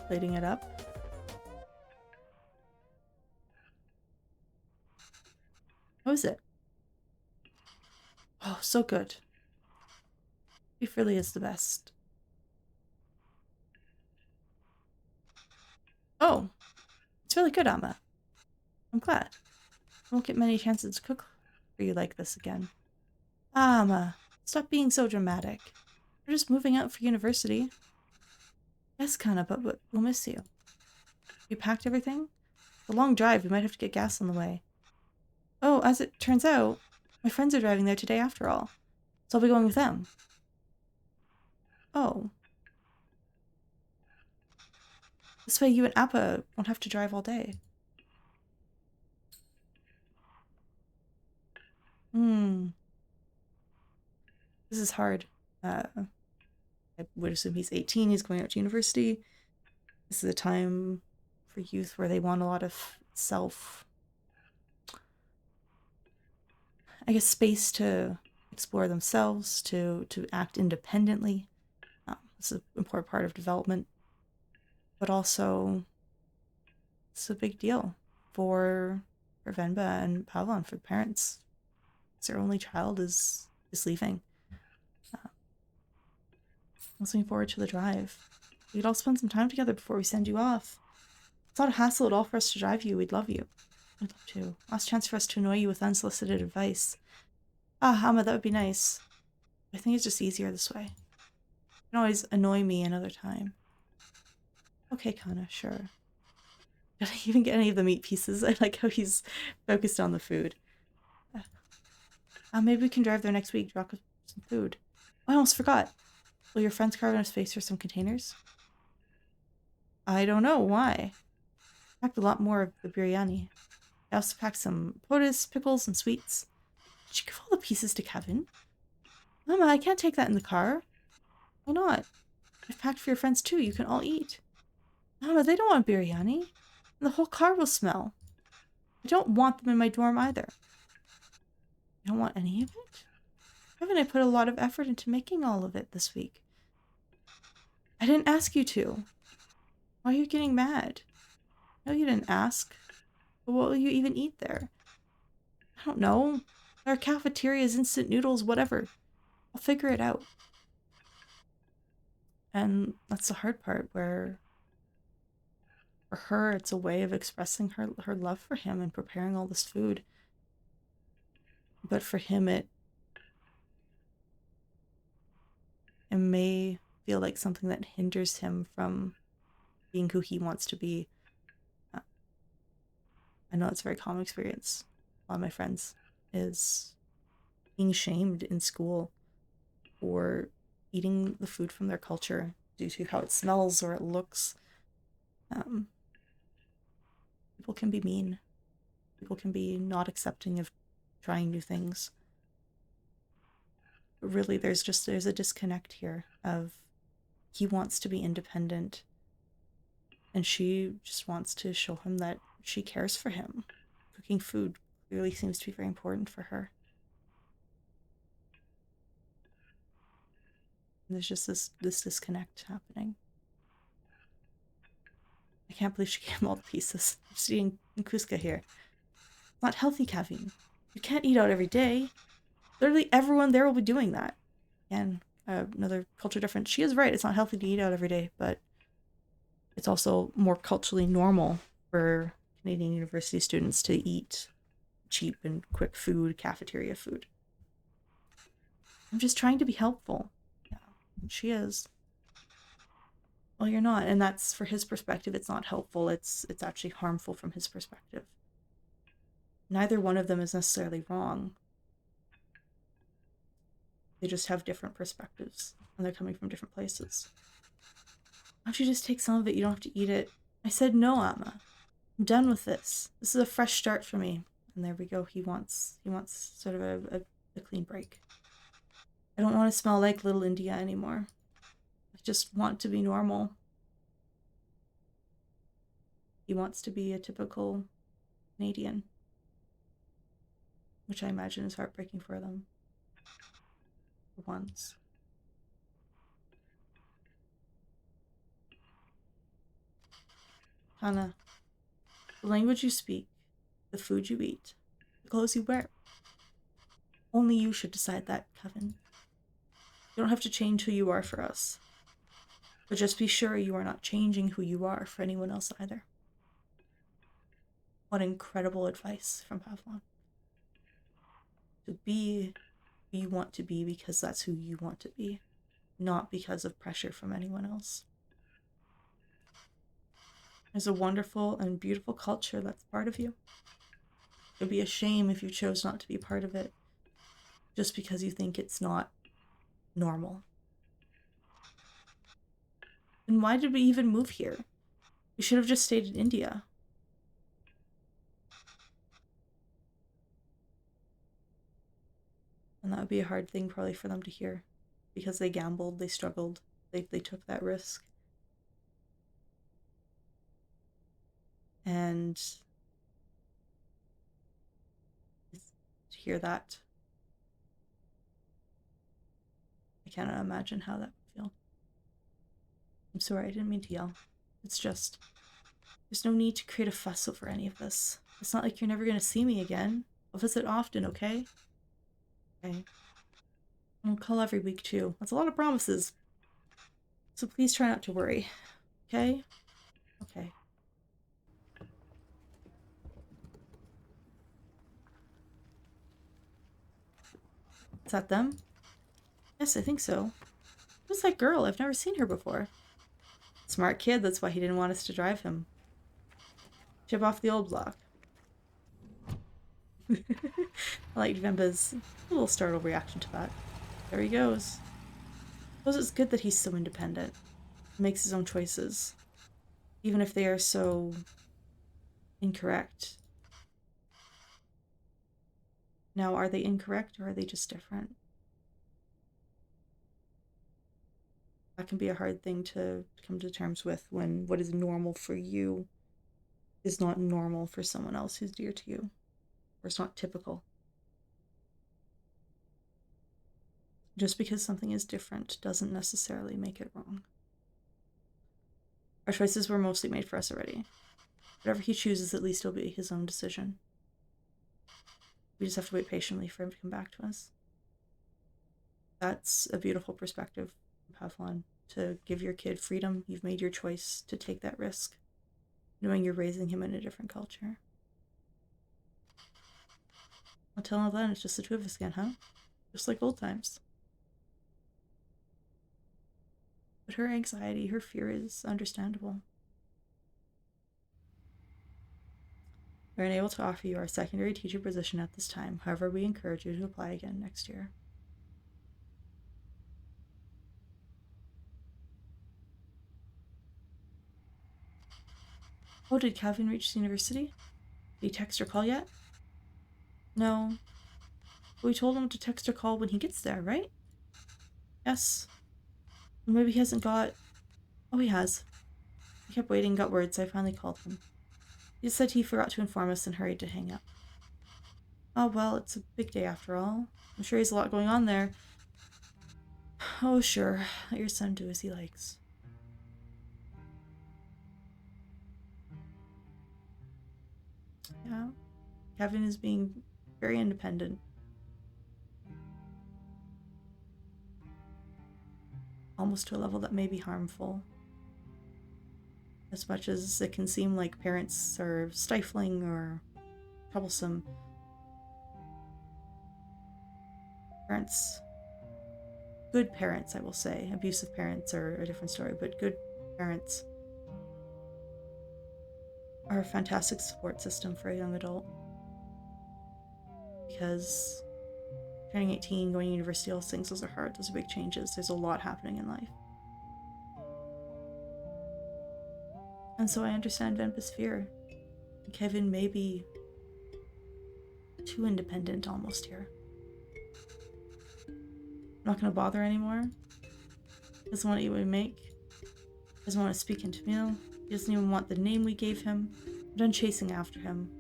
Plating it up. How is it? Oh, so good. Beef really is the best. Oh, it's really good, Amma. I'm glad. I won't get many chances to cook for you like this again. Amma, stop being so dramatic. We're just moving out for university. Yes, kinda, but we'll miss you. You packed everything? It's a long drive. We might have to get gas on the way. Oh, as it turns out, my friends are driving there today after all. So I'll be going with them. Oh. This way you and Appa won't have to drive all day. This is hard. I would assume he's 18, he's going out to university. This is a time for youth where they want a lot of I guess, space to explore themselves, to act independently. This is an important part of development. But also, it's a big deal for Venba and Pavlon, for the parents. Their only child is leaving. I'm looking forward to the drive. We could all spend some time together before we send you off. It's not a hassle at all for us to drive you. We'd love you. We'd love to. Last chance for us to annoy you with unsolicited advice. Ah, Amma, that would be nice. I think it's just easier this way. You can always annoy me another time. Okay, Kana, sure. Did I even get any of the meat pieces? I like how he's focused on the food. Maybe we can drive there next week, drop off some food. Oh, I almost forgot. Will your friends carve out space for some containers? I don't know, why? I packed a lot more of the biryani. I also packed some potas, pickles, and sweets. Did you give all the pieces to Kevin? Mama, I can't take that in the car. Why not? I've packed for your friends too, you can all eat. Mama, they don't want biryani. And the whole car will smell. I don't want them in my dorm either. You don't want any of it? Kevin, I put a lot of effort into making all of it this week. I didn't ask you to. Why are you getting mad? No, you didn't ask. But what will you even eat there? I don't know. There are cafeterias, instant noodles, whatever. I'll figure it out. And that's the hard part, where for her, it's a way of expressing her love for him and preparing all this food. But for him, it may feel like something that hinders him from being who he wants to be. I know it's a very common experience. A lot of my friends is being shamed in school for eating the food from their culture due to how it smells or it looks. People can be mean. People can be not accepting of trying new things. But really, there's a disconnect here of he wants to be independent, and she just wants to show him that she cares for him. Cooking food clearly seems to be very important for her. And there's just this disconnect happening. I can't believe she gave him all the pieces. I'm just eating Kuska here. It's not healthy, Kevin. You can't eat out every day. Literally everyone there will be doing that. Again, another culture difference. She is right, it's not healthy to eat out every day, but it's also more culturally normal for Canadian university students to eat cheap and quick food, cafeteria food. I'm just trying to be helpful. Yeah, she is. Well, you're not, and that's, for his perspective, it's not helpful. It's actually harmful from his perspective. Neither one of them is necessarily wrong. They just have different perspectives, and they're coming from different places. Why don't you just take some of it? You don't have to eat it. I said no, Amma. I'm done with this. This is a fresh start for me. And there we go. He wants sort of a clean break. I don't want to smell like Little India anymore. I just want to be normal. He wants to be a typical Canadian, which I imagine is heartbreaking for them. For once. Hannah, the language you speak, the food you eat, the clothes you wear. Only you should decide that, Kevin. You don't have to change who you are for us. But just be sure you are not changing who you are for anyone else either. What incredible advice from Pavlon. To be who you want to be because that's who you want to be, not because of pressure from anyone else. There's a wonderful and beautiful culture that's part of you. It would be a shame if you chose not to be part of it just because you think it's not normal. And why did we even move here? We should have just stayed in India. And that would be a hard thing probably for them to hear. Because they gambled, they struggled, they took that risk. And to hear that, I cannot imagine how that would feel. I'm sorry, I didn't mean to yell. It's just, there's no need to create a fuss over any of this. It's not like you're never going to see me again. I'll visit often, okay? Okay. I'll call every week too. That's a lot of promises. So please try not to worry. Okay? Okay. Is that them? Yes, I think so. Who's that girl? I've never seen her before. Smart kid, that's why he didn't want us to drive him. Chip off the old block. I like Venba's little startled reaction to that. There he goes. I suppose it's good that he's so independent. He makes his own choices. Even if they are so incorrect. Now, are they incorrect or are they just different? That can be a hard thing to come to terms with when what is normal for you is not normal for someone else who's dear to you. Or it's not typical. Just because something is different doesn't necessarily make it wrong. Our choices were mostly made for us already. Whatever he chooses, at least it'll be his own decision. We just have to wait patiently for him to come back to us. That's a beautiful perspective, Pavlon. To give your kid freedom, you've made your choice to take that risk, knowing you're raising him in a different culture. Until now then, it's just the two of us again, huh? Just like old times. But her anxiety, her fear is understandable. We're unable to offer you our secondary teacher position at this time. However, we encourage you to apply again next year. Oh, did Calvin reach the university? Did he text or call yet? No. But we told him to text or call when he gets there, right? Yes. Or maybe he hasn't got... Oh, he has. He kept waiting, got word, so I finally called him. He just said he forgot to inform us and hurried to hang up. Oh, well, it's a big day after all. I'm sure he has a lot going on there. Oh, sure. Let your son do as he likes. Yeah. Kevin is being very independent. Almost to a level that may be harmful. As much as it can seem like parents are stifling or troublesome. Parents, good parents, I will say. Abusive parents are a different story, but good parents are a fantastic support system for a young adult. Because turning 18, going to university, all those things, those are hard, those are big changes. There's a lot happening in life. And so I understand Venba's fear. Kevin may be too independent almost here. I'm not going to bother anymore. He doesn't want to eat what we make. He doesn't want to speak into meal. He doesn't even want the name we gave him. I'm done chasing after him.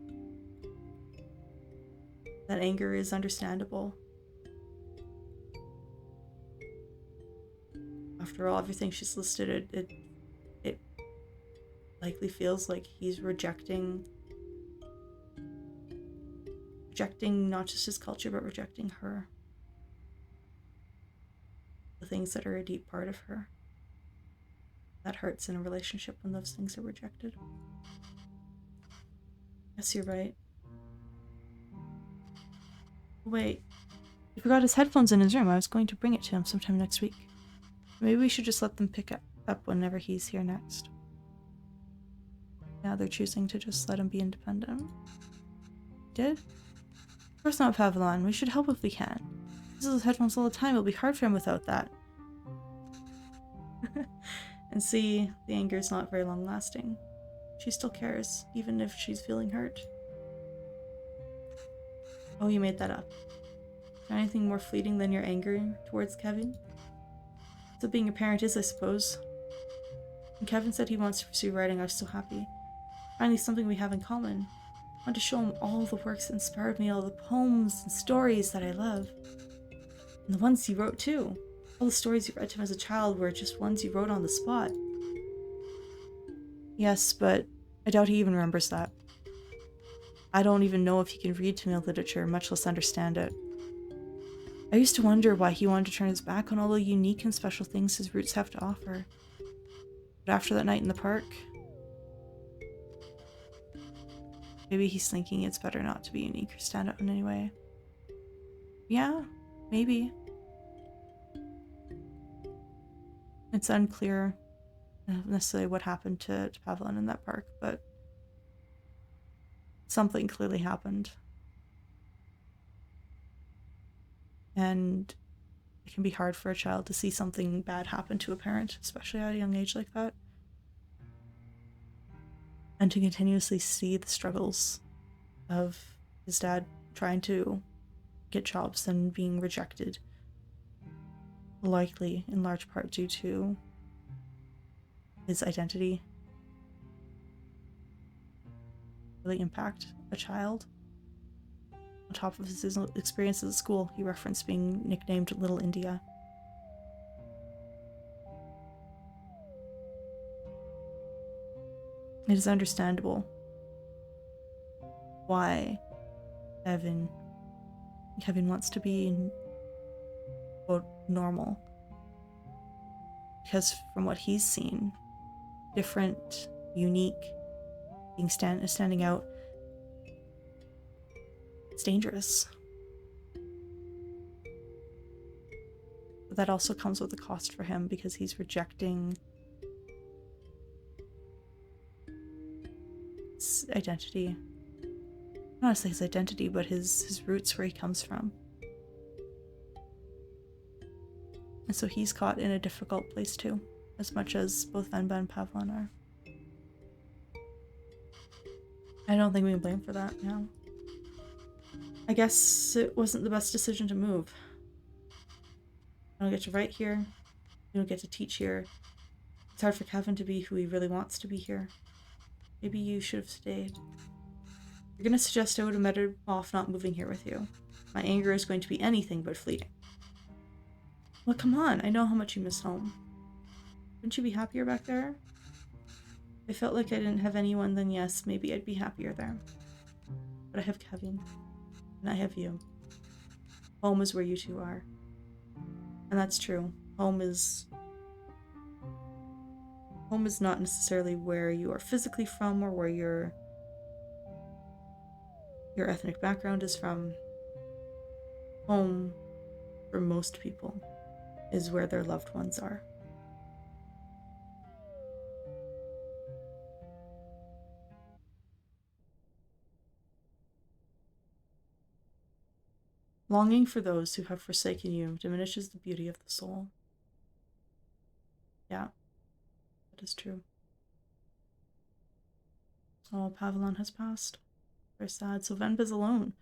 That anger is understandable. After all, everything she's listed, it likely feels like he's rejecting not just his culture, but rejecting her. The things that are a deep part of her. That hurts in a relationship when those things are rejected. Yes, you're right. Wait, he forgot his headphones in his room. I was going to bring it to him sometime next week. Maybe we should just let them pick up whenever he's here next. Now they're choosing to just let him be independent. Did? Of course not, Pavlon. We should help if we can. He uses his headphones all the time. It'll be hard for him without that. And see, the anger is not very long lasting. She still cares, even if she's feeling hurt. Oh, you made that up. Is there anything more fleeting than your anger towards Kevin? So being a parent is, I suppose. When Kevin said he wants to pursue writing, I was so happy. Finally something we have in common. I want to show him all the works that inspired me, all the poems and stories that I love. And the ones he wrote too. All the stories you read to him as a child were just ones you wrote on the spot. Yes, but I doubt he even remembers that. I don't even know if he can read Tamil literature, much less understand it. I used to wonder why he wanted to turn his back on all the unique and special things his roots have to offer. But after that night in the park, maybe he's thinking it's better not to be unique or stand out in any way. Yeah, maybe. It's unclear necessarily what happened to Pavlin in that park, but something clearly happened. And it can be hard for a child to see something bad happen to a parent, especially at a young age like that. And to continuously see the struggles of his dad trying to get jobs and being rejected, likely in large part due to his identity, really impact a child. On top of his experiences at school, he referenced being nicknamed Little India. It is understandable why Kevin wants to be, quote, normal. Because from what he's seen, different, unique, being standing out, it's dangerous. But that also comes with a cost for him because he's rejecting his identity. Not honestly his identity, but his roots, where he comes from. And so he's caught in a difficult place too, as much as both Venba and Pavlin are. I don't think we can blame for that, no. I guess it wasn't the best decision to move. I don't get to write here. You don't get to teach here. It's hard for Kevin to be who he really wants to be here. Maybe you should have stayed. You're gonna suggest I would have better off not moving here with you. My anger is going to be anything but fleeting. Well, come on, I know how much you miss home. Wouldn't you be happier back there? If I felt like I didn't have anyone, then yes, maybe I'd be happier there. But I have Kevin. And I have you. Home is where you two are. And that's true. Home is not necessarily where you are physically from or where your ethnic background is from. Home, for most people, is where their loved ones are. Longing for those who have forsaken you diminishes the beauty of the soul. Yeah, that is true. Oh, Pavlin has passed. Very sad. So Venba's alone.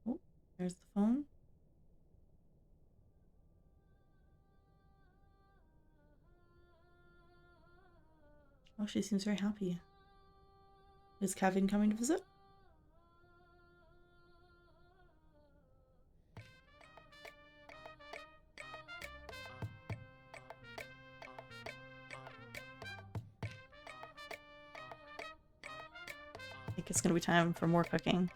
Oh, there's the phone. Oh, she seems very happy. Is Kevin coming to visit? I think it's gonna be time for more cooking.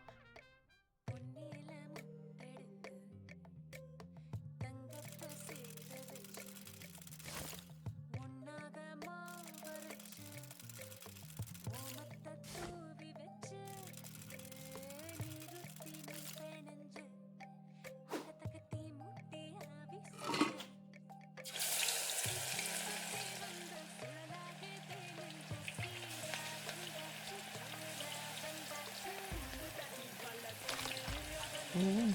Oh.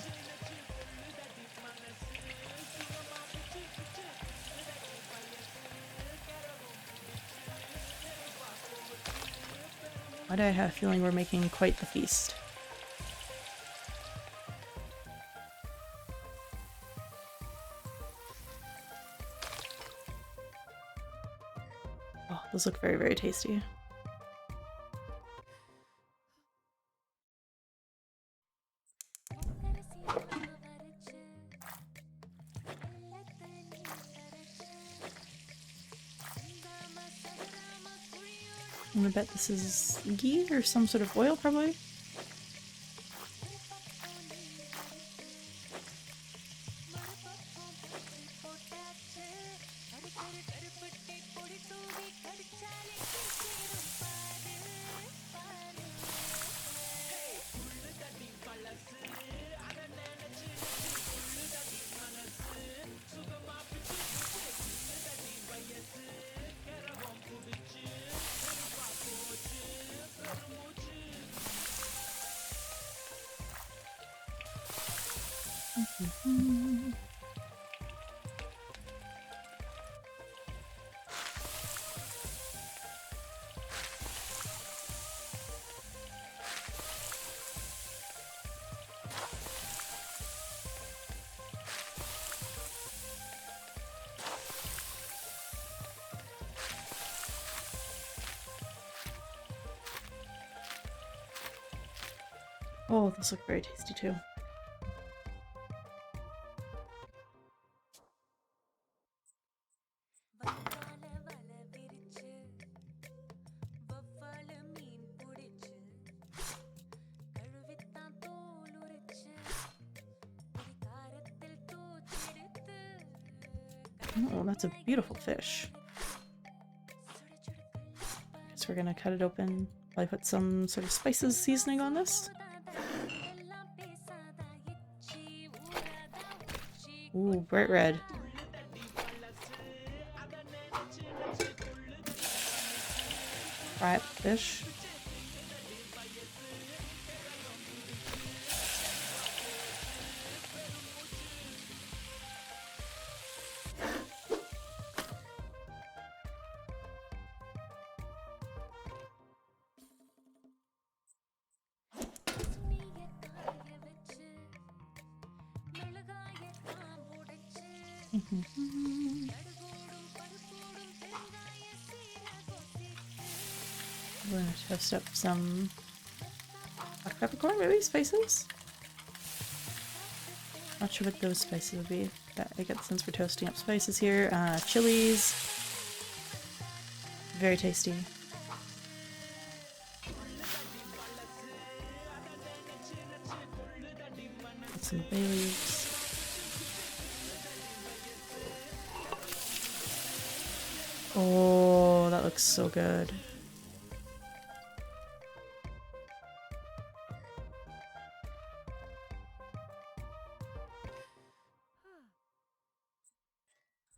Why do I have a feeling we're making quite the feast? Oh, those look very, very tasty. I'm gonna bet this is ghee or some sort of oil, probably. Oh, those look very tasty too. Oh, that's a beautiful fish. Guess we're gonna cut it open. Probably put some sort of spices seasoning on this. Ooh, bright red. Fry up the fish. We're gonna toast up some black peppercorn, maybe spices? Not sure what those spices would be, but I get the sense we're toasting up spices here. Chilies. Very tasty. Add some bay leaves. Oh, that looks so good.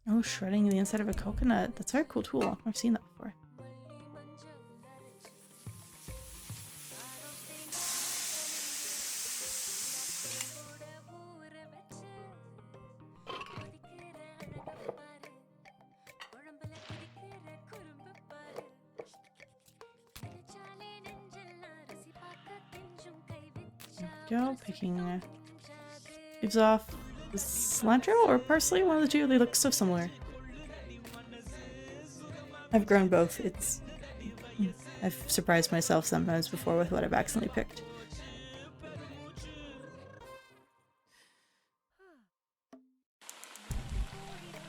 Oh, shredding the inside of a coconut. That's a very cool tool. I've seen that before. There we go. Picking leaves off. The cilantro or parsley? One of the two. They look so similar. I've grown both. I've surprised myself sometimes before with what I've accidentally picked.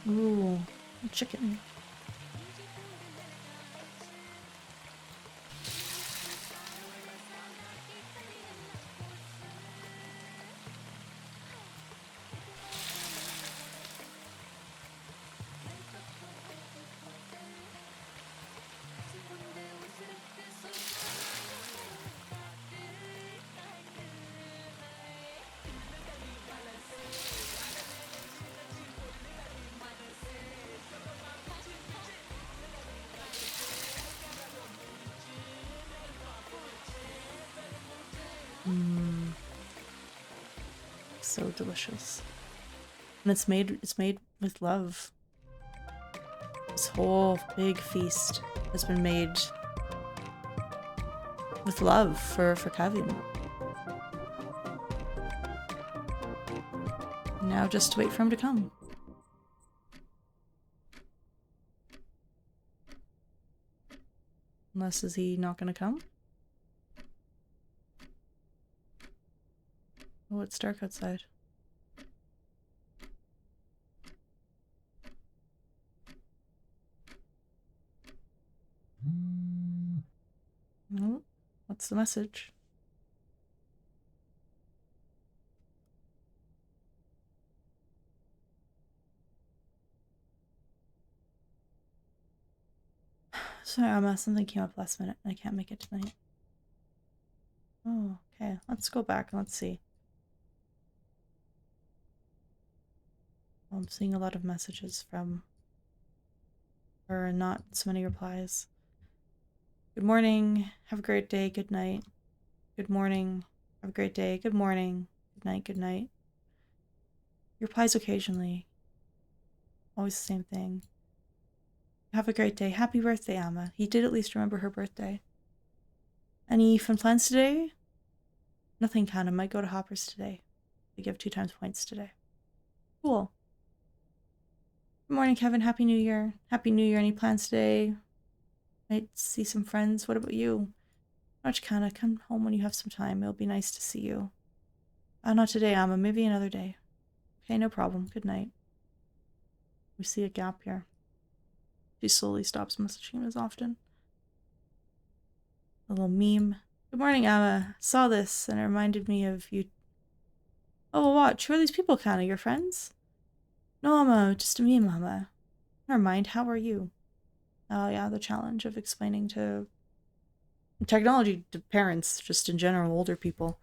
Ooh, chicken. so delicious. And it's made with love. This whole big feast has been made with love for Kevin. Now just wait for him to come. Unless, is he not gonna come? Oh, it's dark outside. Oh, what's the message? Sorry, Emma, something came up last minute and I can't make it tonight. Oh, okay. Let's go back and let's see. I'm seeing a lot of messages from her and not so many replies. Good morning. Have a great day. Good night. Good morning. Have a great day. Good morning. Good night. Good night. Replies occasionally. Always the same thing. Have a great day. Happy birthday, Emma. He did at least remember her birthday. Any fun plans today? Nothing, kinda. Might go to Hoppers today. They give 2 times points today. Cool. Good morning, Kevin. Happy New Year. Happy New Year. Any plans today? Might see some friends. What about you? Not kinda. Come home when you have some time. It'll be nice to see you. Not today, Emma. Maybe another day. Okay, no problem. Good night. We see a gap here. She slowly stops messaging him as often. A little meme. Good morning, Emma. Saw this and it reminded me of you. Oh, what? Who are these people, kinda? Your friends? No, Emma. Just a meme, Emma. Never mind. How are you? Oh, yeah, the challenge of explaining to technology to parents, just in general, older people.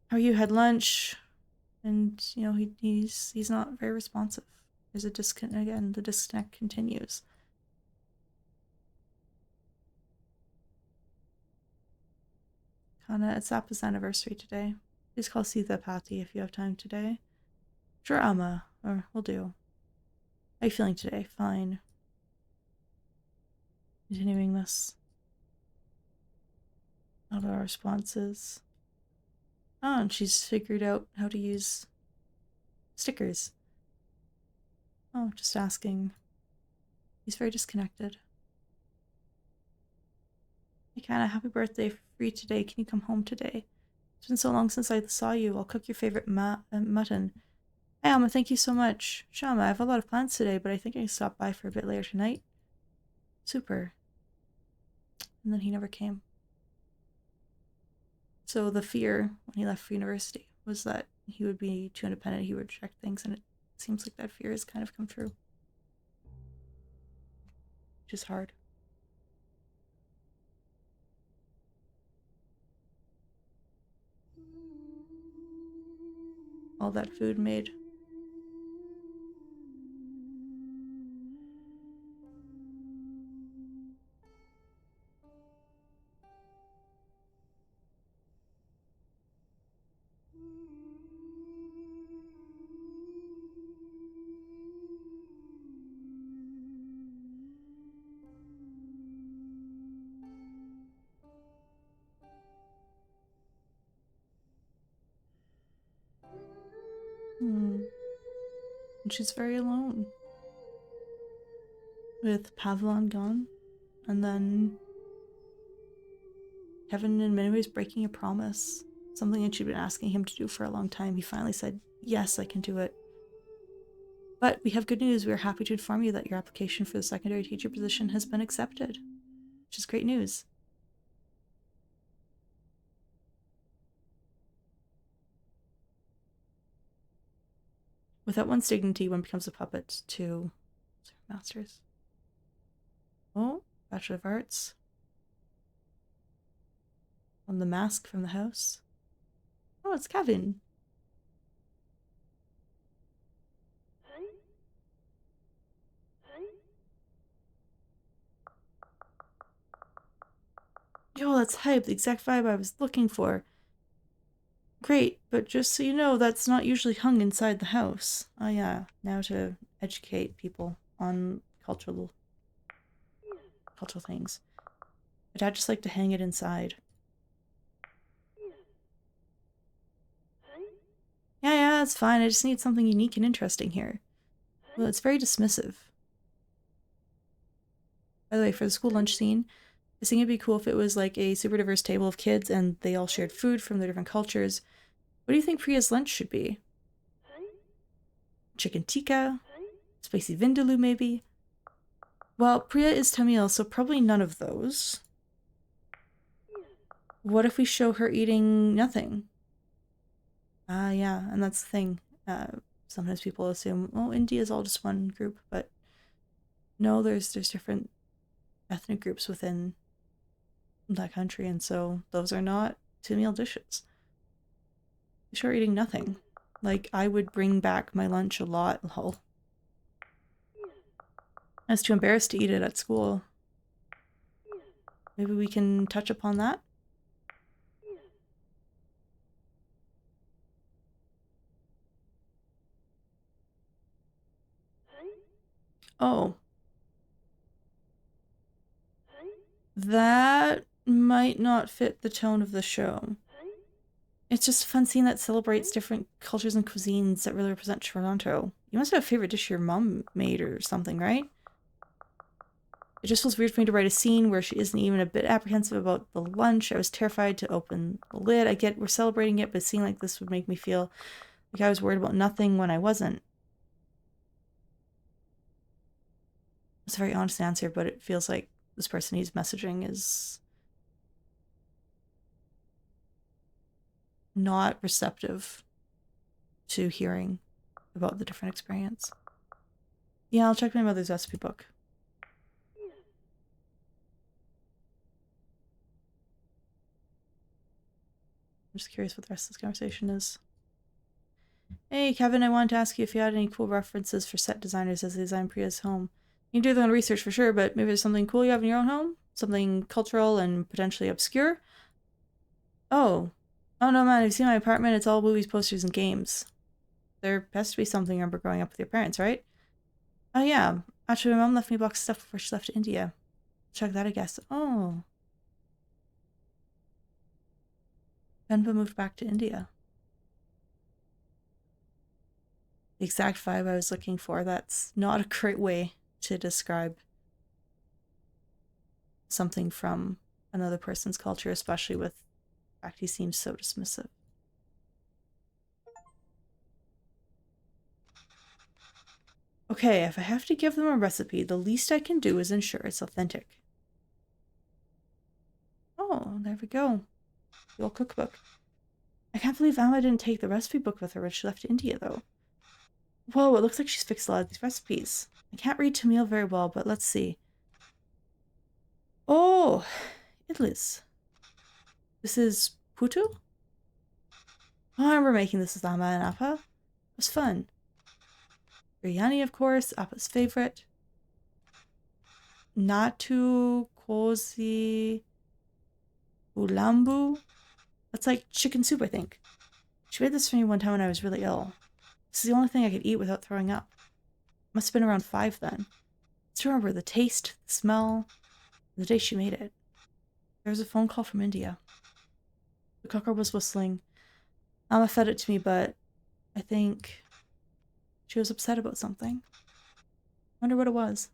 How are you? Had lunch? And, you know, he's not very responsive. There's a disconnect again. The disconnect continues. Kinda, it's Appa's anniversary today. Please call Sita Patty if you have time today. Sure, Emma. Or we'll do. How are you feeling today? Fine. Continuing this. All our responses. Oh, and she's figured out how to use stickers. Oh, just asking. He's very disconnected. Hey, kinda, happy birthday. Free today. Can you come home today? It's been so long since I saw you. I'll cook your favorite mutton. Hey, Alma, thank you so much. Shama, I have a lot of plans today, but I think I can stop by for a bit later tonight. Super. And then he never came. So the fear when he left for university was that he would be too independent, he would reject things, and it seems like that fear has kind of come true. Which is hard. All that food made. And she's very alone. With Pavlon gone, and then Kevin in many ways breaking a promise. Something that she'd been asking him to do for a long time. He finally said, yes, I can do it. But we have good news. We are happy to inform you that your application for the secondary teacher position has been accepted. Which is great news. Without one's dignity, one becomes a puppet to masters. Oh, Bachelor of Arts. On the mask from the house. Oh, it's Kevin. Yo, that's hype. The exact vibe I was looking for. Great, but just so you know, that's not usually hung inside the house. Oh yeah, now to educate people on cultural things. My dad just liked to hang it inside. Yeah, it's fine. I just need something unique and interesting here. Well, it's very dismissive. By the way, for the school lunch scene, I think it'd be cool if it was like a super diverse table of kids and they all shared food from their different cultures. What do you think Priya's lunch should be? Chicken tikka? Spicy vindaloo, maybe? Well, Priya is Tamil, so probably none of those. What if we show her eating nothing? Yeah, and that's the thing. Sometimes people assume, oh, India is all just one group, but no, there's different ethnic groups within that country, and so those are not Tamil dishes. Sure, eating nothing. Like, I would bring back my lunch a lot, lol. I was too embarrassed to eat it at school. Maybe we can touch upon that? Oh. That might not fit the tone of the show. It's just a fun scene that celebrates different cultures and cuisines that really represent Toronto. You must have a favorite dish your mom made or something, right? It just feels weird for me to write a scene where she isn't even a bit apprehensive about the lunch. I was terrified to open the lid. I get we're celebrating it, but a scene like this would make me feel like I was worried about nothing when I wasn't. It's a very honest answer, but it feels like this person he's messaging is not receptive to hearing about the different experience. Yeah, I'll check my mother's recipe book. I'm just curious what the rest of this conversation is. Hey, Kevin, I wanted to ask you if you had any cool references for set designers as they design Priya's home. You can do their own research for sure, but maybe there's something cool you have in your own home? Something cultural and potentially obscure? Oh. Oh no, man, have you seen my apartment? It's all movies, posters, and games. There has to be something I remember growing up with your parents, right? Oh yeah. Actually, my mom left me a box of stuff before she left to India. Check that, I guess. Oh. Venba moved back to India. The exact vibe I was looking for. That's not a great way to describe something from another person's culture, especially with the fact he seems so dismissive. Okay, if I have to give them a recipe, the least I can do is ensure it's authentic. Oh, there we go. The old cookbook. I can't believe Amma didn't take the recipe book with her when she left India, though. Whoa, it looks like she's fixed a lot of these recipes. I can't read Tamil very well, but let's see. Oh, idlis. This is putu? Oh, I remember making this with Amma and Appa. It was fun. Biryani, of course, Appa's favorite. Natu kozi ulambu. That's like chicken soup, I think. She made this for me one time when I was really ill. This is the only thing I could eat without throwing up. Must have been around 5 then. I still remember the taste, the smell, the day she made it. There was a phone call from India. The cooker was whistling. Amma fed it to me, but I think she was upset about something. Wonder what it was.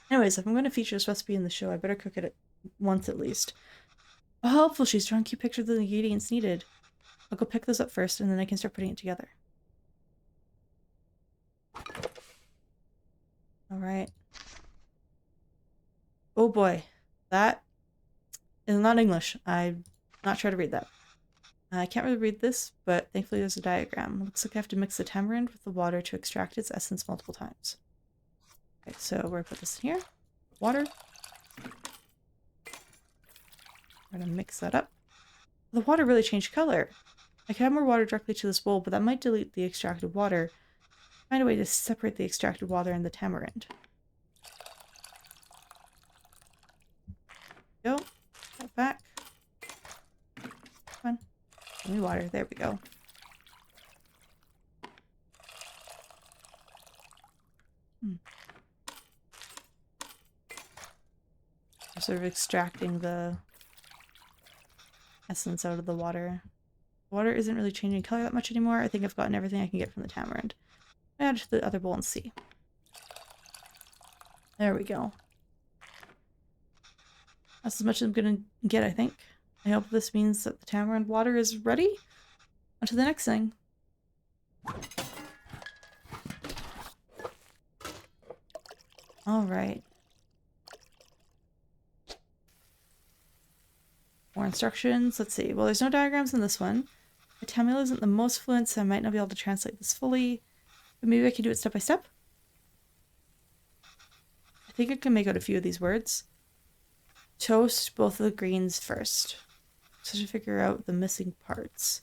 Anyways, if I'm going to feature this recipe in the show, I better cook it once at least. How helpful she's drawing cute pictures of the ingredients needed. I'll go pick those up first, and then I can start putting it together. Alright. Oh boy. That is not English. I'm not sure how to read that. I can't really read this, but thankfully there's a diagram. It looks like I have to mix the tamarind with the water to extract its essence multiple times. Okay, so we're gonna put this in here. Water. We're gonna mix that up. The water really changed color. I could add more water directly to this bowl, but that might dilute the extracted water. Find a way to separate the extracted water and the tamarind. Go. Get back. Come on. Give me water. There we go. I'm sort of extracting the essence out of the water. Water isn't really changing color that much anymore. I think I've gotten everything I can get from the tamarind. Add to the other bowl and see. There we go. That's as much as I'm gonna get, I think. I hope this means that the tamarind water is ready. On to the next thing. Alright. More instructions. Let's see. Well, there's no diagrams in this one. My Tamil isn't the most fluent, so I might not be able to translate this fully. But maybe I can do it step by step. I think I can make out a few of these words. Toast both of the greens first. So to figure out the missing parts.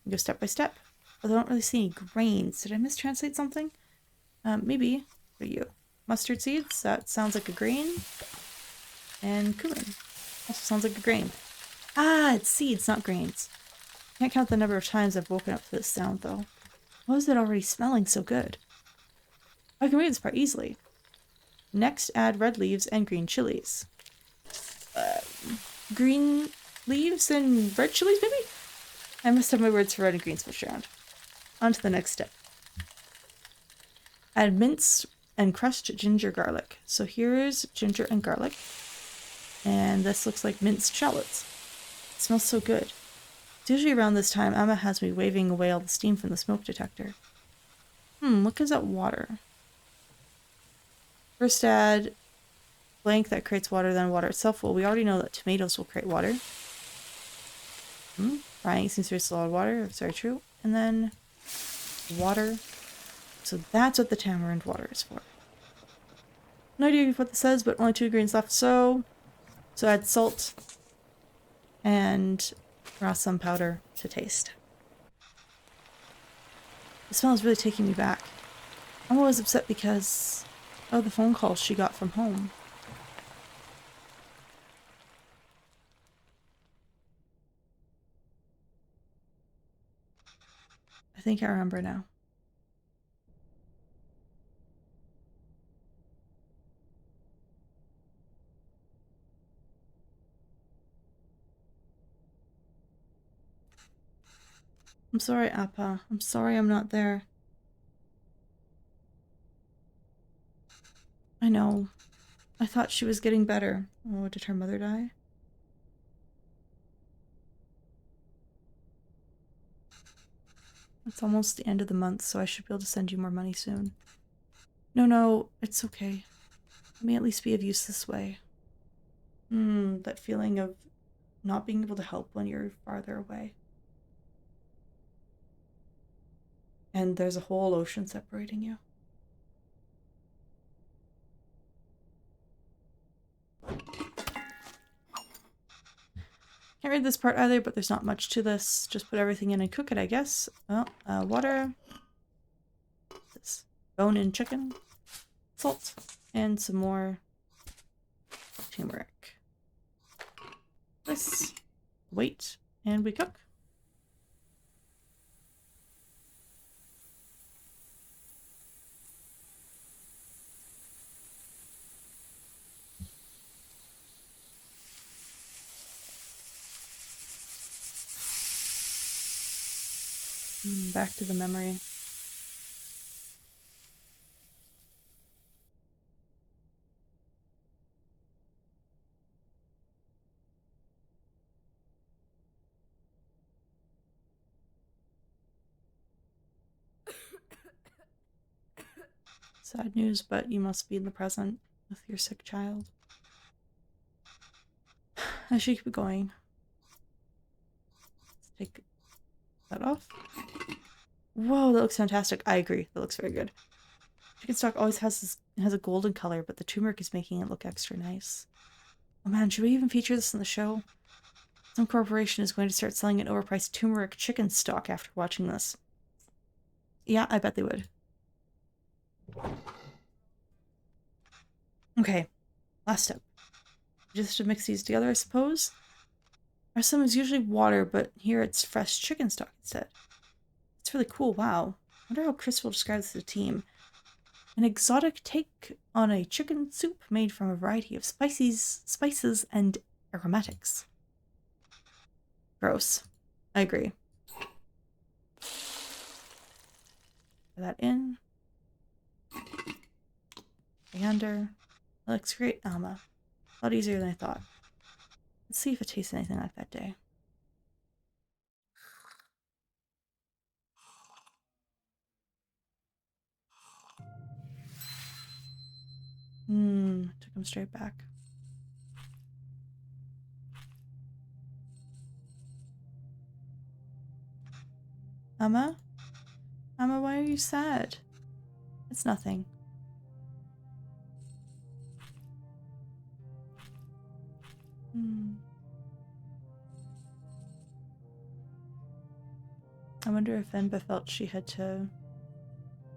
And go step by step. But I don't really see any grains. Did I mistranslate something? Maybe. What are you? Mustard seeds? That sounds like a grain. And cumin. Also sounds like a grain. Ah, it's seeds, not grains. Can't count the number of times I've woken up to this sound, though. How is it already smelling so good? I can read this part easily. Next, add red leaves and green chilies. Green leaves and red chilies, maybe? I must have my words for red and green switched around. On to the next step. Add minced and crushed ginger garlic. So here's ginger and garlic. And this looks like minced shallots. It smells so good. It's usually around this time Emma has me waving away all the steam from the smoke detector. What gives out water? First add blank that creates water, then water itself. Well, we already know that tomatoes will create water. Frying seems to waste a lot of water. That's very true. And then water. So that's what the tamarind water is for. No idea what this says, but only 2 greens left. So add salt and rasam powder to taste. The smell is really taking me back. I'm always upset because of the phone calls she got from home. I think I remember now. I'm sorry, Appa. I'm sorry I'm not there. I know. I thought she was getting better. Oh, did her mother die? It's almost the end of the month, so I should be able to send you more money soon. No, it's okay. Let me at least be of use this way. That feeling of not being able to help when you're farther away. And there's a whole ocean separating you. Can't read this part either, but there's not much to this. Just put everything in and cook it, I guess. Well, water. This bone-in chicken. Salt. And some more turmeric. This. Wait. And we cook. Back to the memory. Sad news, but you must be in the present with your sick child. I should keep going. Let's take that off. Whoa, that looks fantastic. I agree. That looks very good. Chicken stock always has a golden color, but the turmeric is making it look extra nice. Oh man, should we even feature this in the show? Some corporation is going to start selling an overpriced turmeric chicken stock after watching this. Yeah, I bet they would. Okay, last step. Just to mix these together, I suppose. Our swim is usually water, but here it's fresh chicken stock instead. It's really cool, wow. I wonder how Chris will describe this to the team. An exotic take on a chicken soup made from a variety of spices and aromatics. Gross. I agree. Put that in. Coriander. That looks great, Alma. A lot easier than I thought. Let's see if it tastes anything like that day. Took him straight back. Amma? Amma, why are you sad? It's nothing. I wonder if Venba felt she had to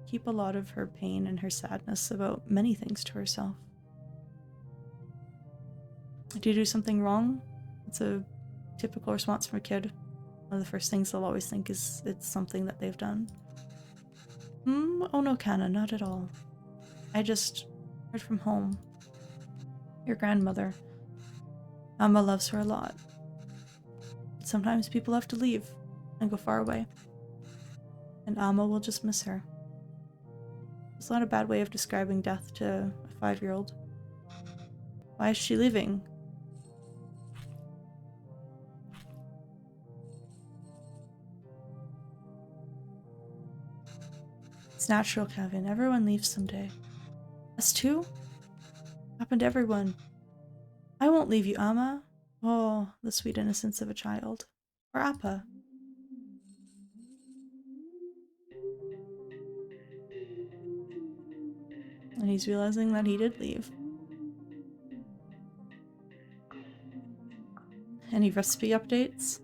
keep a lot of her pain and her sadness about many things to herself. Did you do something wrong? It's a typical response from a kid. One of the first things they'll always think is it's something that they've done. Oh no, Kana, not at all. I just heard from home. Your grandmother. Amma loves her a lot. Sometimes people have to leave and go far away. And Amma will just miss her. It's not a bad way of describing death to a 5-year-old. Why is she leaving? It's natural, Kevin. Everyone leaves someday. Us too? Happened to everyone. I won't leave you, Amma. Oh, the sweet innocence of a child. Or Appa. And he's realizing that he did leave. Any recipe updates?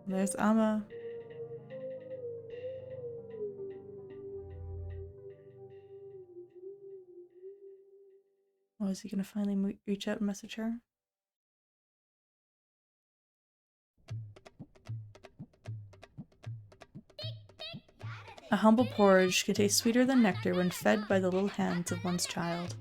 There's Amma. Oh, is he gonna finally reach out and message her? A humble porridge can taste sweeter than nectar when fed by the little hands of one's child.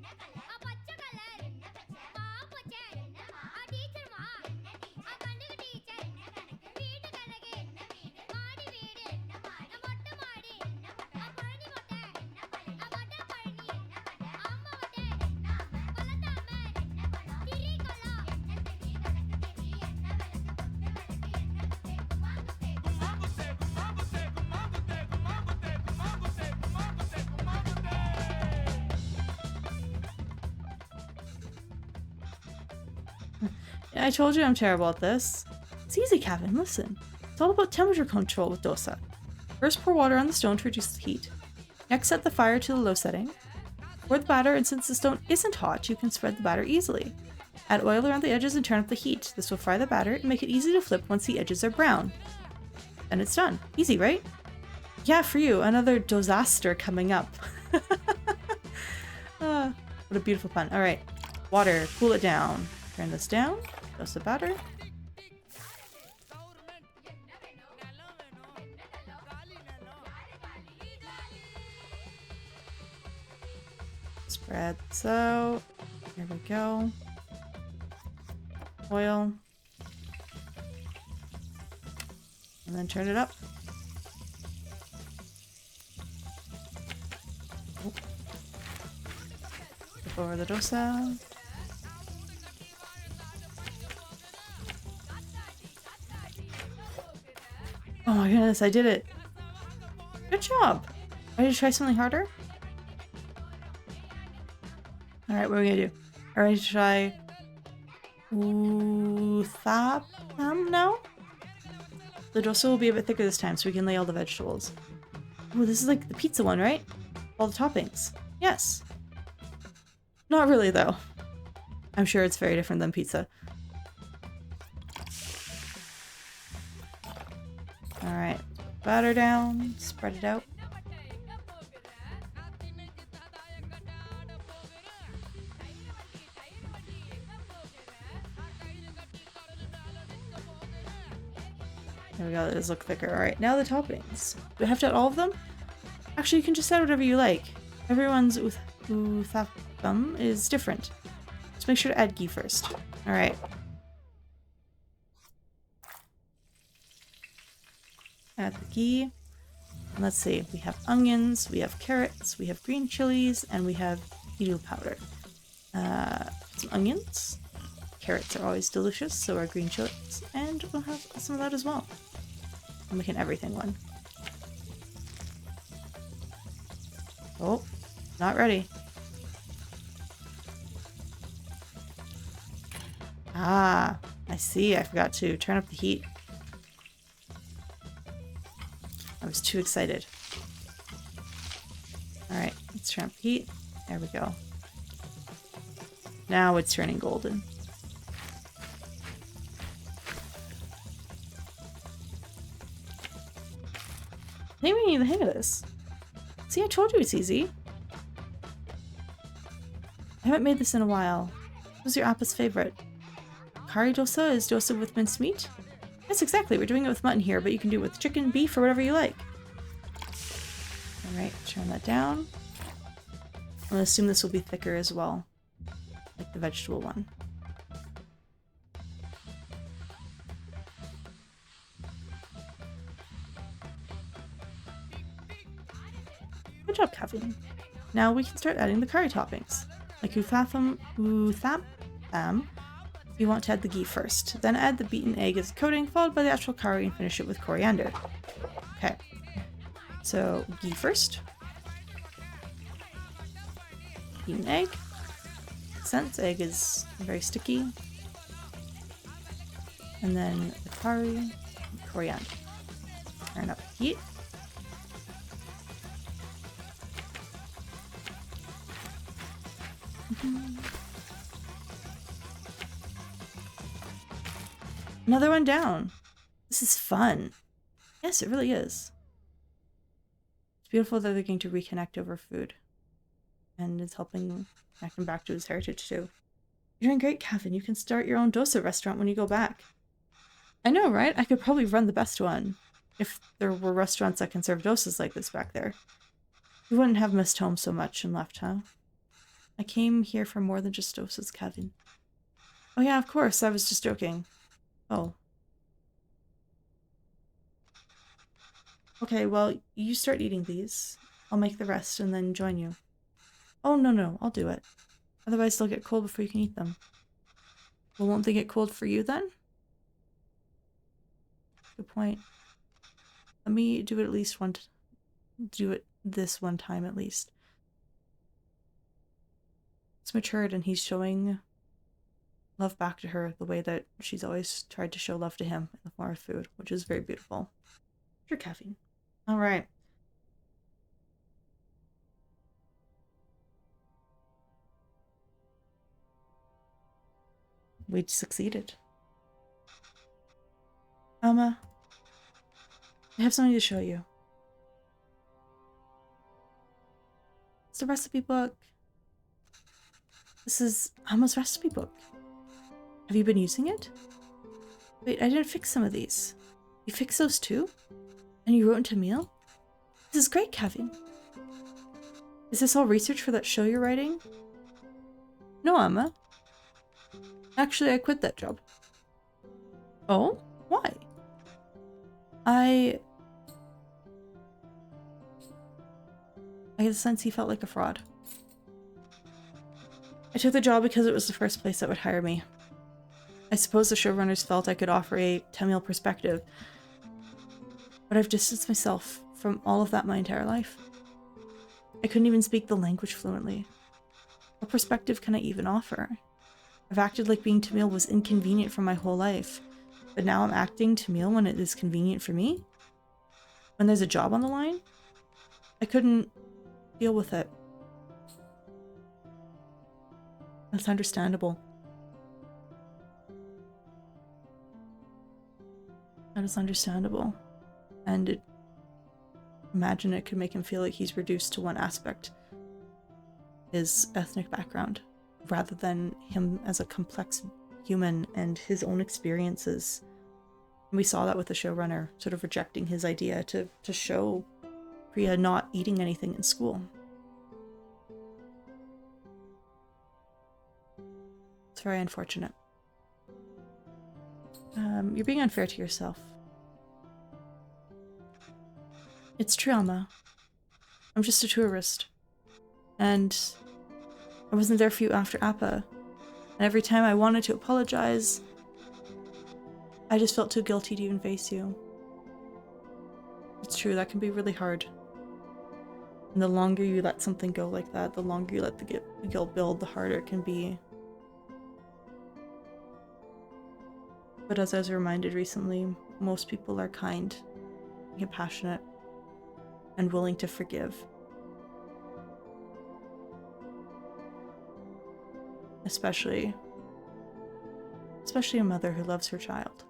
I told you I'm terrible at this. It's easy, Kevin, listen. It's all about temperature control with dosa. First pour water on the stone to reduce the heat. Next set the fire to the low setting. Pour the batter, and since the stone isn't hot, you can spread the batter easily. Add oil around the edges and turn up the heat. This will fry the batter and make it easy to flip once the edges are brown. And it's done. Easy, right? Yeah, for you. Another disaster coming up. What a beautiful pun. Alright. Water. Cool it down. Turn this down. Dose the batter. Spread this out. Here we go. Oil. And then turn it up. Oh. Flip over the dosa. Oh my goodness, I did it. Good job. Ready to try something harder? Alright, what are we gonna do? Ready to try uthapam now? The dosa will be a bit thicker this time so we can lay all the vegetables. Oh, this is like the pizza one, right? All the toppings. Yes. Not really though. I'm sure it's very different than pizza. Alright, batter down, spread it out. There we go, that does look thicker. Alright, now the toppings. Do I have to add all of them? Actually, you can just add whatever you like. Everyone's uthapam is different. Just make sure to add ghee first. Alright. Add the ghee. And let's see, we have onions, we have carrots, we have green chilies, and we have eel powder. Some onions. Carrots are always delicious, so are green chilies. And we'll have some of that as well. I'm making everything one. Oh, not ready. Ah, I see. I forgot to turn up the heat. I was too excited. Alright, let's turn up the heat. There we go. Now it's turning golden. I think we need the hang of this. See, I told you it's easy. I haven't made this in a while. What's your appa's favorite? Kari dosa is dosa with minced meat? Yes, exactly. We're doing it with mutton here, but you can do it with chicken, beef, or whatever you like. Alright, turn that down. I'm gonna assume this will be thicker as well. Like the vegetable one. Good job, Kevin. Now we can start adding the curry toppings. Like uthapam, you want to add the ghee first. Then add the beaten egg as a coating, followed by the actual curry, and finish it with coriander. Okay. So, ghee first. Beaten egg. Makes sense, egg is very sticky. And then the curry, and coriander. Turn up the heat. Another one down. This is fun. Yes, it really is. It's beautiful that they're going to reconnect over food. And it's helping connect him back to his heritage too. You're doing great, Kevin. You can start your own dosa restaurant when you go back. I know, right? I could probably run the best one. If there were restaurants that can serve dosas like this back there. You wouldn't have missed home so much and left, huh? I came here for more than just dosas, Kevin. Oh yeah, of course. I was just joking. Oh. Okay, well, you start eating these. I'll make the rest and then join you. Oh, no, I'll do it. Otherwise they'll get cold before you can eat them. Well, won't they get cold for you then? Good point. Let me do it at least do it this one time at least. It's matured and he's showing love back to her the way that she's always tried to show love to him in the form of food, which is very beautiful. Sure, caffeine. Alright. We succeeded. Alma, I have something to show you. It's the recipe book. This is Alma's recipe book. Have you been using it? Wait, I didn't fix some of these. You fixed those too? And you wrote into meal? This is great, Kevin. Is this all research for that show you're writing? No, Alma. Actually, I quit that job. Oh? Why? I get the sense he felt like a fraud. I took the job because it was the first place that would hire me. I suppose the showrunners felt I could offer a Tamil perspective, but I've distanced myself from all of that my entire life. I couldn't even speak the language fluently. What perspective can I even offer? I've acted like being Tamil was inconvenient for my whole life, but now I'm acting Tamil when it is convenient for me? When there's a job on the line? I couldn't deal with it. That's understandable. That is understandable. And imagine it could make him feel like he's reduced to one aspect. His ethnic background, rather than him as a complex human and his own experiences And we saw that with the showrunner, sort of rejecting his idea to show Priya not eating anything in school. It's very unfortunate. You're being unfair to yourself. It's true, Alma. I'm just a tourist. And I wasn't there for you after Appa. And every time I wanted to apologize, I just felt too guilty to even face you. It's true, that can be really hard. And the longer you let something go like that, the longer you let the guilt build, the harder it can be. But as I was reminded recently, most people are kind, compassionate, and willing to forgive. Especially a mother who loves her child.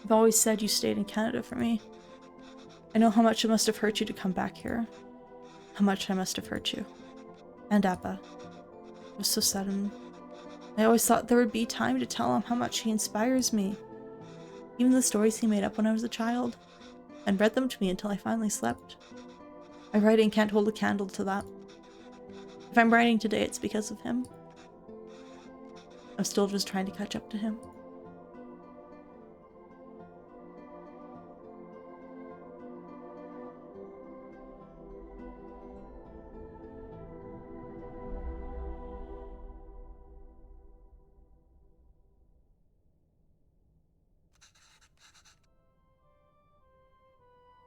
I've always said you stayed in Canada for me. I know how much it must have hurt you to come back here. How much I must have hurt you. And Appa. It was so sudden. I always thought there would be time to tell him how much he inspires me. Even the stories he made up when I was a child. And read them to me until I finally slept. My writing can't hold a candle to that. If I'm writing today, it's because of him. I'm still just trying to catch up to him.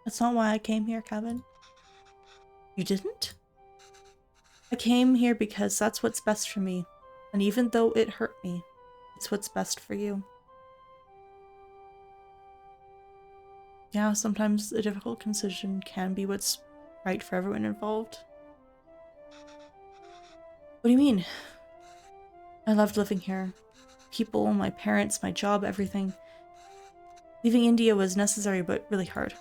That's not why I came here, Kevin. You didn't? I came here because that's what's best for me. And even though it hurt me, it's what's best for you. Yeah, sometimes a difficult decision can be what's right for everyone involved. What do you mean? I loved living here. People, my parents, my job, everything. Leaving India was necessary but really hard.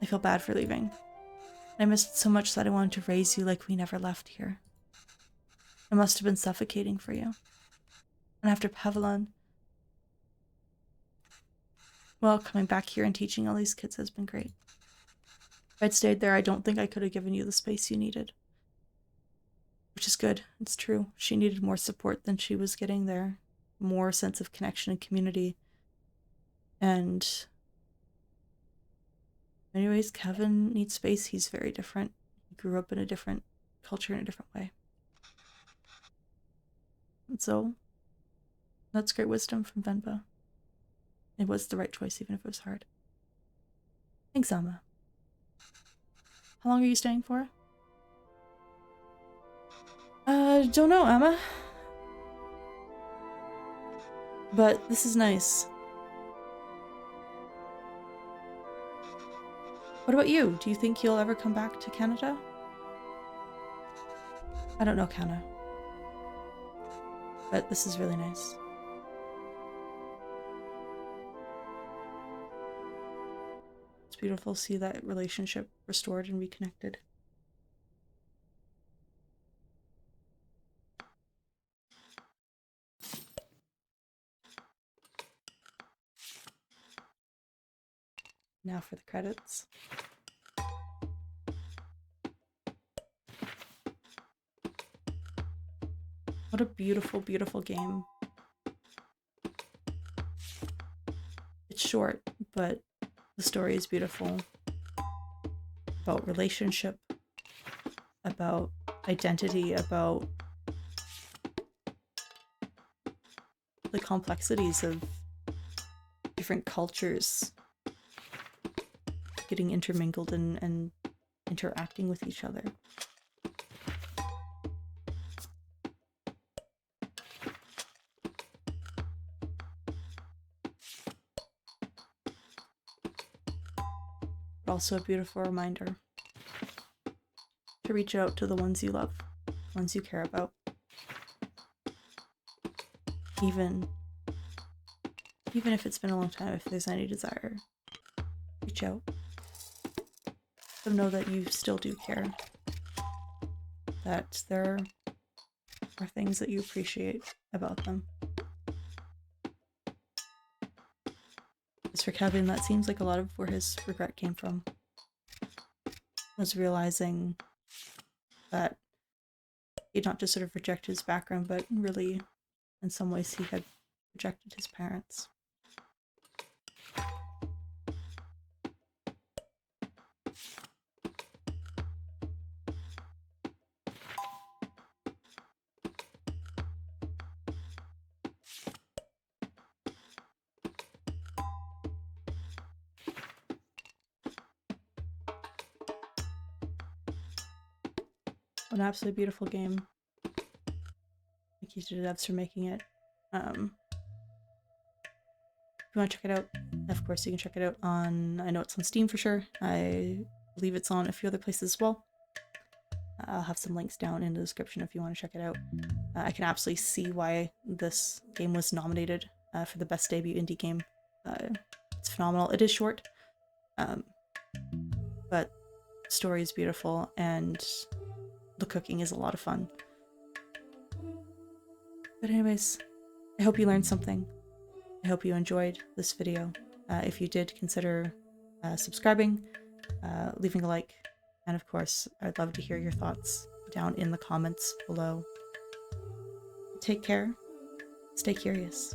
I feel bad for leaving. I missed so much that I wanted to raise you like we never left here. It must have been suffocating for you. And after Pavilon, well, coming back here and teaching all these kids has been great. If I'd stayed there, I don't think I could have given you the space you needed. Which is good. It's true. She needed more support than she was getting there. More sense of connection and community. And anyways, Kevin needs space. He's very different. He grew up in a different culture in a different way. And so, that's great wisdom from Venba. It was the right choice, even if it was hard. Thanks, Alma. How long are you staying for? Don't know, Emma. But this is nice. What about you? Do you think you'll ever come back to Canada? I don't know Canada. But this is really nice. It's beautiful to see that relationship restored and reconnected. Now for the credits. What a beautiful, beautiful game. It's short, but the story is beautiful. About relationship, about identity, about the complexities of different cultures getting intermingled and interacting with each other. But also a beautiful reminder to reach out to the ones you love, ones you care about. Even if it's been a long time, if there's any desire, reach out. Let them know that you still do care. That there are things that you appreciate about them. As for Kevin, that seems like a lot of where his regret came from. Was realizing that he'd not just sort of rejected his background, but really, in some ways, he had rejected his parents. An absolutely beautiful game. Thank you to the devs for making it. If you want to check it out, of course you can check it out on, I know it's on Steam for sure. I believe it's on a few other places as well. I'll have some links down in the description if you want to check it out. I can absolutely see why this game was nominated for the best debut indie game. It's phenomenal. It is short, but the story is beautiful and the cooking is a lot of fun. But anyways, I hope you learned something. I hope you enjoyed this video. If you did, consider subscribing, leaving a like, and of course, I'd love to hear your thoughts down in the comments below. Take care, stay curious.